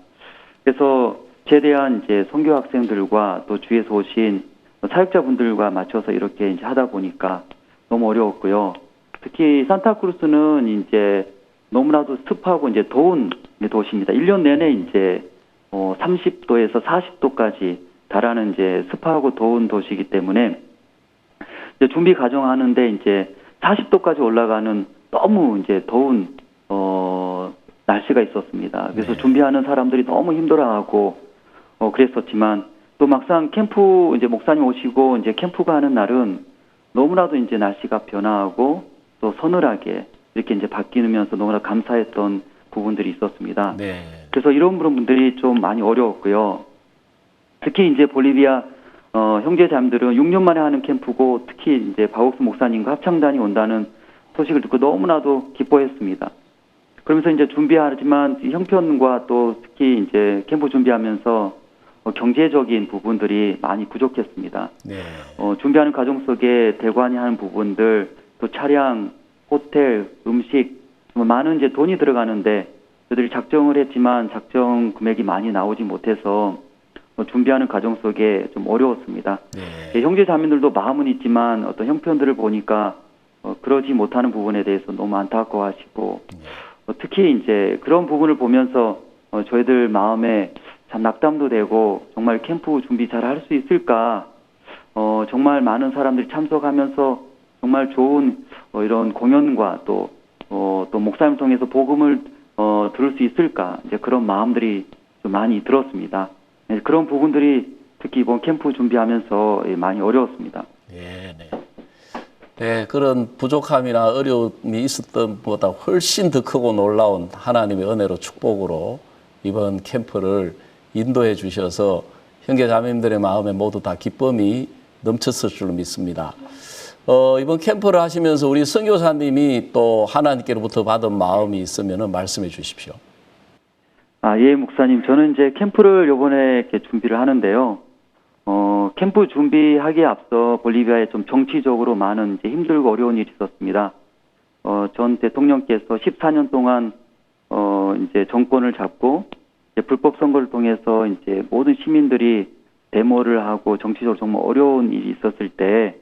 Speaker 6: 그래서 최대한 이제 선교 학생들과 또 주위에서 오신 사역자분들과 맞춰서 이렇게 이제 하다 보니까 너무 어려웠고요. 특히 산타크루스는 이제 너무나도 습하고 이제 더운 도시입니다. 1년 내내 이제 30도에서 40도까지 달하는 이제 습하고 더운 도시이기 때문에 이제 준비 과정하는데 이제 40도까지 올라가는 너무 이제 더운 날씨가 있었습니다. 그래서
Speaker 1: 네.
Speaker 6: 준비하는 사람들이 너무 힘들어하고 그랬었지만 또 막상 캠프 이제 목사님 오시고 이제 캠프가 하는 날은 너무나도 이제 날씨가 변화하고 또 서늘하게 이렇게 이제 바뀌면서 너무나 감사했던 부분들이 있었습니다.
Speaker 1: 네.
Speaker 6: 그래서 이런 분들이 좀 많이 어려웠고요. 특히 이제 볼리비아 형제자매들은 6년 만에 하는 캠프고 특히 이제 박옥수 목사님과 합창단이 온다는 소식을 듣고 너무나도 기뻐했습니다. 그러면서 이제 준비하지만 형편과 또 특히 이제 캠프 준비하면서 경제적인 부분들이 많이 부족했습니다.
Speaker 1: 네.
Speaker 6: 준비하는 과정 속에 대관이 하는 부분들, 또 차량, 호텔, 음식, 많은 이제 돈이 들어가는데 저희들이 작정을 했지만 작정 금액이 많이 나오지 못해서 준비하는 과정 속에 좀 어려웠습니다.
Speaker 1: 네.
Speaker 6: 형제 자매들도 마음은 있지만 어떤 형편들을 보니까 그러지 못하는 부분에 대해서 너무 안타까워하시고 특히 이제 그런 부분을 보면서 저희들 마음에 참 낙담도 되고 정말 캠프 준비 잘 할 수 있을까? 정말 많은 사람들이 참석하면서 정말 좋은 이런 공연과 또 목사님을 통해서 복음을 들을 수 있을까? 이제 그런 마음들이 좀 많이 들었습니다. 네, 그런 부분들이 특히 이번 캠프 준비하면서 많이 어려웠습니다.
Speaker 1: 네, 네. 네, 그런 부족함이나 어려움이 있었던 것보다 훨씬 더 크고 놀라운 하나님의 은혜로 축복으로 이번 캠프를 인도해 주셔서 형제 자매님들의 마음에 모두 다 기쁨이 넘쳤을 줄로 믿습니다. 이번 캠프를 하시면서 우리 선교사님이 또 하나님께로부터 받은 마음이 있으면 말씀해 주십시오.
Speaker 6: 예, 목사님. 저는 이제 캠프를 요번에 이렇게 준비를 하는데요. 캠프 준비하기에 앞서 볼리비아에 좀 정치적으로 많은 이제 힘들고 어려운 일이 있었습니다. 전 대통령께서 14년 동안 이제 정권을 잡고 이제 불법 선거를 통해서 이제 모든 시민들이 데모를 하고 정치적으로 정말 어려운 일이 있었을 때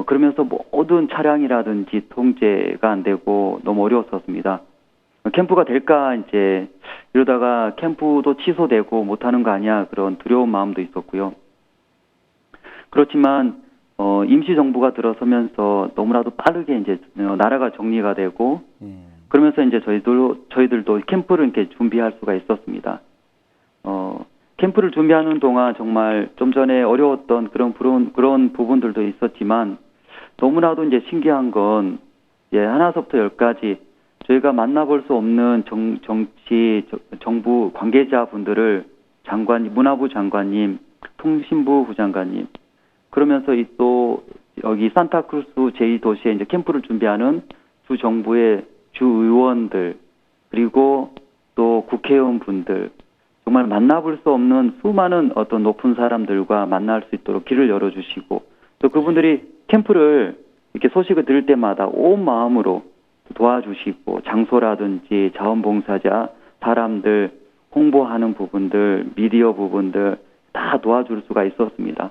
Speaker 6: 그러면서 모든 차량이라든지 통제가 안 되고 너무 어려웠었습니다. 캠프가 될까 이제 이러다가 캠프도 취소되고 못하는 거 아니야 그런 두려운 마음도 있었고요. 그렇지만 임시정부가 들어서면서 너무나도 빠르게 이제 나라가 정리가 되고 그러면서 이제 저희들도 캠프를 이렇게 준비할 수가 있었습니다. 캠프를 준비하는 동안 정말 좀 전에 어려웠던 그런 부분들도 있었지만 너무나도 이제 신기한 건 하나서부터 10까지 저희가 만나볼 수 없는 정부 관계자분들을 문화부 장관님, 통신부 부장관님, 그러면서 또 여기 산타크루스 제2도시에 이제 캠프를 준비하는 주 정부의 주 의원들, 그리고 또 국회의원분들, 정말 만나볼 수 없는 수많은 어떤 높은 사람들과 만날 수 있도록 길을 열어주시고, 또 그분들이 캠프를 이렇게 소식을 들을 때마다 온 마음으로 도와주시고, 장소라든지 자원봉사자, 사람들, 홍보하는 부분들, 미디어 부분들 다 도와줄 수가 있었습니다.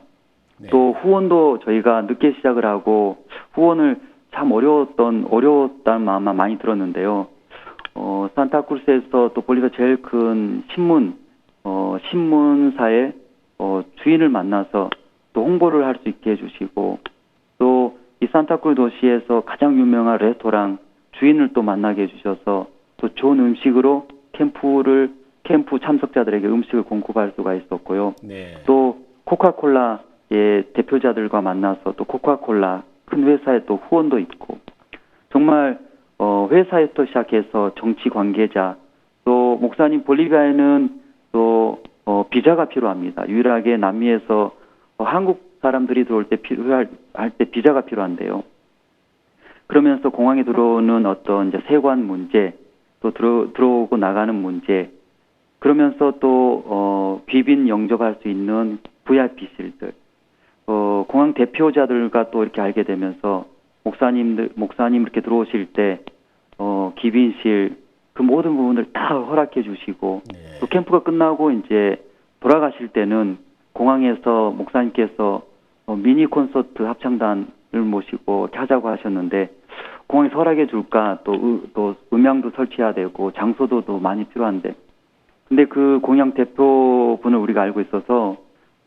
Speaker 1: 네.
Speaker 6: 또 후원도 저희가 늦게 시작을 하고 후원을 참 어려웠다는 마음만 많이 들었는데요. 산타크루스에서 또 볼리비아 제일 큰 신문사의 주인을 만나서 또 홍보를 할 수 있게 해주시고, 또 이 산타크루스 도시에서 가장 유명한 레스토랑 주인을 또 만나게 해주셔서 또 좋은 음식으로 캠프 참석자들에게 음식을 공급할 수가 있었고요.
Speaker 1: 네.
Speaker 6: 또 코카콜라 대표자들과 만나서 또 코카콜라 큰 회사의 또 후원도 있고 정말 회사에서 시작해서 정치 관계자 또 목사님 볼리비아에는 또 비자가 필요합니다. 유일하게 남미에서 한국 사람들이 들어올 때 필요할 때 비자가 필요한데요. 그러면서 공항에 들어오는 어떤 이제 세관 문제 또 들어오고 나가는 문제 그러면서 또 귀빈 영접할 수 있는 VIP실들 공항 대표자들과 또 이렇게 알게 되면서 목사님 이렇게 들어오실 때 귀빈실 그 모든 부분을 다 허락해 주시고 또 캠프가 끝나고 이제 돌아가실 때는 공항에서 목사님께서 미니 콘서트 합창단을 모시고 이렇게 하자고 하셨는데 공항에서 허락해 줄까 또 음향도 설치해야 되고 장소도 또 많이 필요한데 근데 그 공항 대표분을 우리가 알고 있어서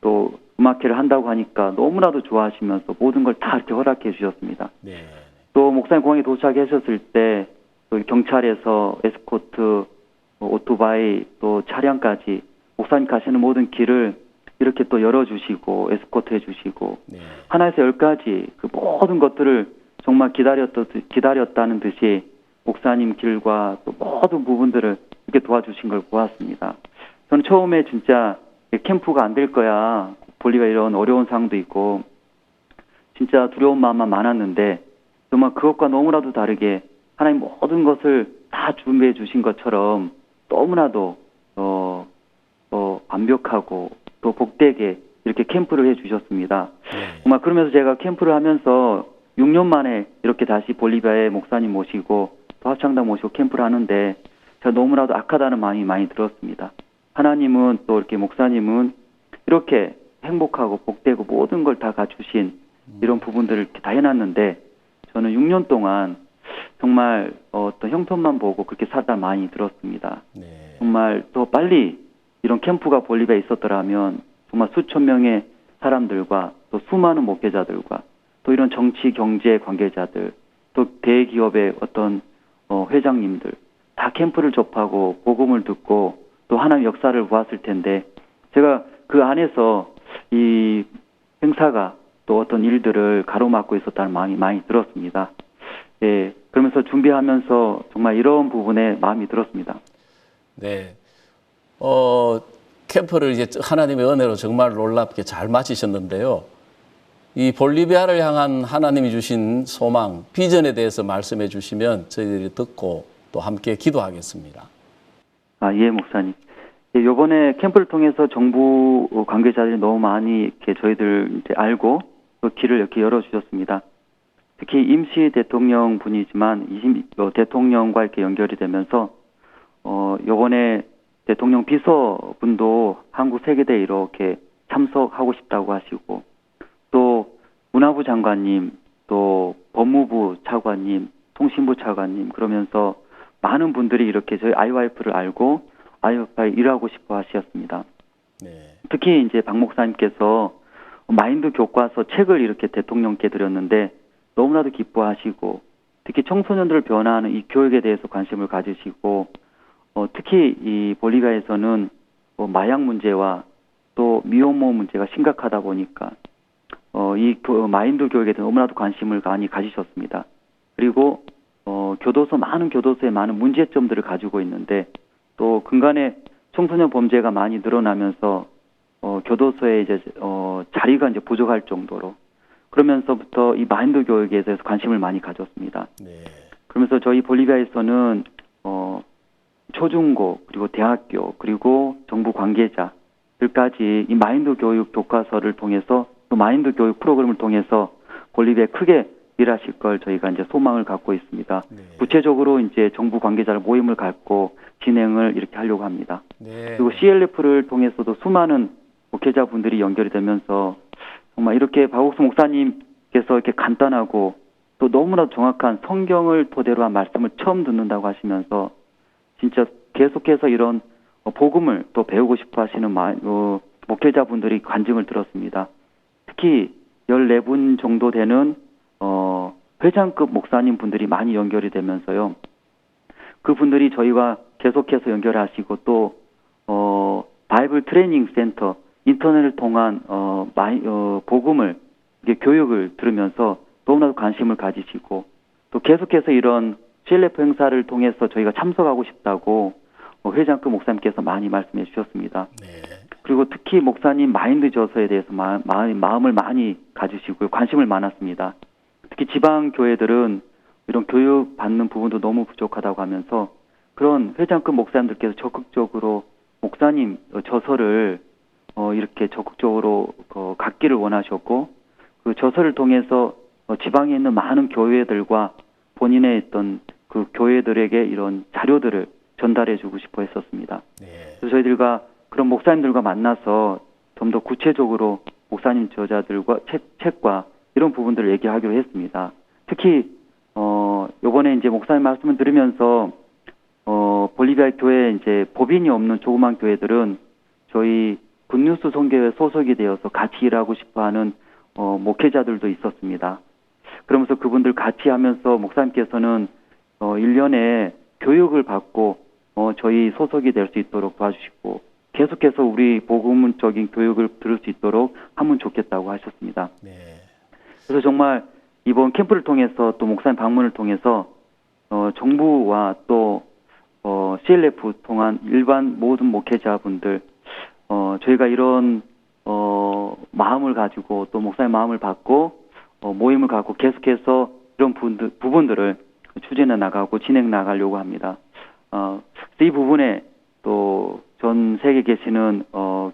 Speaker 6: 또 음악회를 한다고 하니까 너무나도 좋아하시면서 모든 걸 다 이렇게 허락해 주셨습니다. 또 목사님 공항에 도착하셨을 때 또 경찰에서 에스코트, 오토바이 또 차량까지 목사님 가시는 모든 길을 이렇게 또 열어주시고 에스코트 해주시고 하나에서 10까지 그 모든 것들을 정말 기다렸다는 듯이 목사님 길과 또 모든 부분들을 이렇게 도와주신 걸 보았습니다. 저는 처음에 진짜 캠프가 안 될 거야. 볼리비아 이런 어려운 상황도 있고 진짜 두려운 마음만 많았는데 정말 그것과 너무나도 다르게 하나님 모든 것을 다 준비해 주신 것처럼 너무나도 완벽하고 또 복되게 이렇게 캠프를 해 주셨습니다. 정말 그러면서 제가 캠프를 하면서 6년 만에 이렇게 다시 볼리비아에 목사님 모시고 또 합창단 모시고 캠프를 하는데 제가 너무나도 악하다는 마음이 많이 들었습니다. 하나님은 또 이렇게 목사님은 이렇게 행복하고 복되고 모든 걸 다 갖추신 이런 부분들을 이렇게 다 해놨는데 저는 6년 동안 정말 어떤 형편만 보고 그렇게 살다 많이 들었습니다. 정말 더 빨리 이런 캠프가 볼리비아에 있었더라면 정말 수천 명의 사람들과 또 수많은 목회자들과 또 이런 정치 경제 관계자들 또 대기업의 어떤 회장님들 다 캠프를 접하고 복음을 듣고 또 하나님 역사를 보았을 텐데 제가 그 안에서 이 행사가 또 어떤 일들을 가로막고 있었다는 마음이 많이 들었습니다. 예, 그러면서 준비하면서 정말 이런 부분에 마음이 들었습니다.
Speaker 1: 네. 캠프를 이제 하나님의 은혜로 정말 놀랍게 잘 마치셨는데요. 이 볼리비아를 향한 하나님이 주신 소망, 비전에 대해서 말씀해 주시면 저희들이 듣고 또 함께 기도하겠습니다.
Speaker 6: 예, 목사님. 이번에 캠프를 통해서 정부 관계자들이 너무 많이 이렇게 저희들 이제 알고 또 길을 이렇게 열어주셨습니다. 특히 임시 대통령 분이지만 대통령과 이렇게 연결이 되면서 이번에 대통령 비서분도 한국 세계대회 이렇게 참석하고 싶다고 하시고 또 문화부 장관님 또 법무부 차관님 통신부 차관님 그러면서 많은 분들이 이렇게 저희 IYF를 알고 IYF에 일하고 싶어 하셨습니다. 특히 이제 박 목사님께서 마인드 교과서 책을 이렇게 대통령께 드렸는데 너무나도 기뻐하시고 특히 청소년들을 변화하는 이 교육에 대해서 관심을 가지시고 특히 이 볼리비아에서는 마약 문제와 또 미혼모 문제가 심각하다 보니까 이 마인드 교육에 대해서 너무나도 관심을 많이 가지셨습니다. 그리고 많은 교도소에 많은 문제점들을 가지고 있는데 또 근간에 청소년 범죄가 많이 늘어나면서 교도소에 이제 자리가 이제 부족할 정도로 그러면서부터 이 마인드 교육에 대해서 관심을 많이 가졌습니다. 그러면서 저희 볼리비아에서는 초중고 그리고 대학교 그리고 정부 관계자들까지 이 마인드 교육 교과서를 통해서 또 마인드 교육 프로그램을 통해서 볼리비아에 크게 일하실 걸 저희가 이제 소망을 갖고 있습니다. 구체적으로 이제 정부 관계자를 모임을 갖고 진행을 이렇게 하려고 합니다. 그리고 CLF를 통해서도 수많은 목회자분들이 연결이 되면서 정말 이렇게 박옥수 목사님께서 이렇게 간단하고 또 너무나 정확한 성경을 토대로 한 말씀을 처음 듣는다고 하시면서 진짜 계속해서 이런 복음을 또 배우고 싶어 하시는 목회자분들이 간증을 들었습니다. 특히 14분 정도 되는 회장급 목사님 분들이 많이 연결이 되면서요. 그분들이 저희와 계속해서 연결하시고 또 바이블 트레이닝 센터 인터넷을 통한 복음을 교육을 들으면서 너무나도 관심을 가지시고 또 계속해서 이런 CLF 행사를 통해서 저희가 참석하고 싶다고 회장급 목사님께서 많이 말씀해 주셨습니다. 그리고 특히 목사님 마인드 저서에 대해서 마음을 많이 가지시고요. 관심을 많았습니다. 특히 지방 교회들은 이런 교육 받는 부분도 너무 부족하다고 하면서 그런 회장급 목사님들께서 적극적으로 목사님 저서를 이렇게 적극적으로 갖기를 원하셨고 그 저서를 통해서 지방에 있는 많은 교회들과 본인의 어떤 그 교회들에게 이런 자료들을 전달해주고 싶어 했었습니다. 그래서 저희들과 그런 목사님들과 만나서 좀 더 구체적으로 목사님 저자들과 책과 이런 부분들을 얘기하기로 했습니다. 특히 요번에 이제 목사님 말씀을 들으면서 볼리비아 교회 이제 법인이 없는 조그만 교회들은 저희 굿뉴스 선교회 소속이 되어서 같이 일하고 싶어하는 목회자들도 있었습니다. 그러면서 그분들 같이 하면서 목사님께서는 1년에 교육을 받고 저희 소속이 될 수 있도록 도와주시고 계속해서 우리 복음적인 교육을 들을 수 있도록 하면 좋겠다고 하셨습니다. 그래서 정말 이번 캠프를 통해서 또 목사님 방문을 통해서 정부와 또 CLF 통한 일반 모든 목회자분들 저희가 이런 마음을 가지고 또 목사님 마음을 받고 모임을 갖고 계속해서 이런 부분들을 추진해 나가고 진행 나가려고 합니다. 이 부분에 또 전 세계에 계시는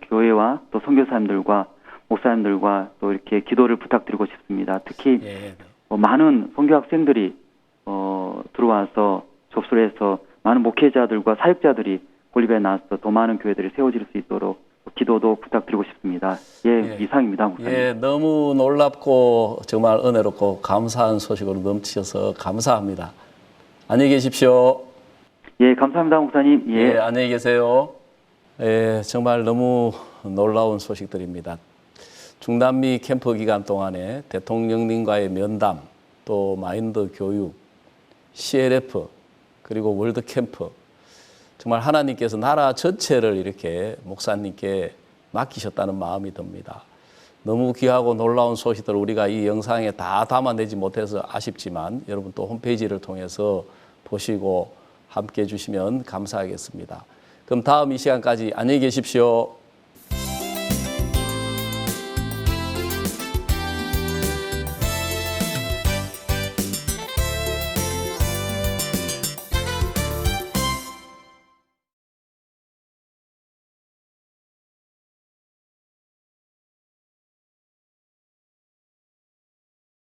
Speaker 6: 교회와 또 선교사님들과 목사님들과 또 이렇게 기도를 부탁드리고 싶습니다. 특히 많은 선교 학생들이 들어와서 접수를 해서 많은 목회자들과 사역자들이 볼리비아에 나와서 더 많은 교회들이 세워질 수 있도록 기도도 부탁드리고 싶습니다. 이상입니다. 목사님.
Speaker 1: 너무 놀랍고 정말 은혜롭고 감사한 소식으로 넘치셔서 감사합니다. 안녕히 계십시오.
Speaker 6: 감사합니다, 목사님.
Speaker 1: 안녕히 계세요. 정말 너무 놀라운 소식들입니다. 중남미 캠프 기간 동안에 대통령님과의 면담, 또 마인드 교육, CLF, 그리고 월드 캠프, 정말 하나님께서 나라 전체를 이렇게 목사님께 맡기셨다는 마음이 듭니다. 너무 귀하고 놀라운 소식들을 우리가 이 영상에 다 담아내지 못해서 아쉽지만 여러분 또 홈페이지를 통해서 보시고 함께 해주시면 감사하겠습니다. 그럼 다음 이 시간까지 안녕히 계십시오.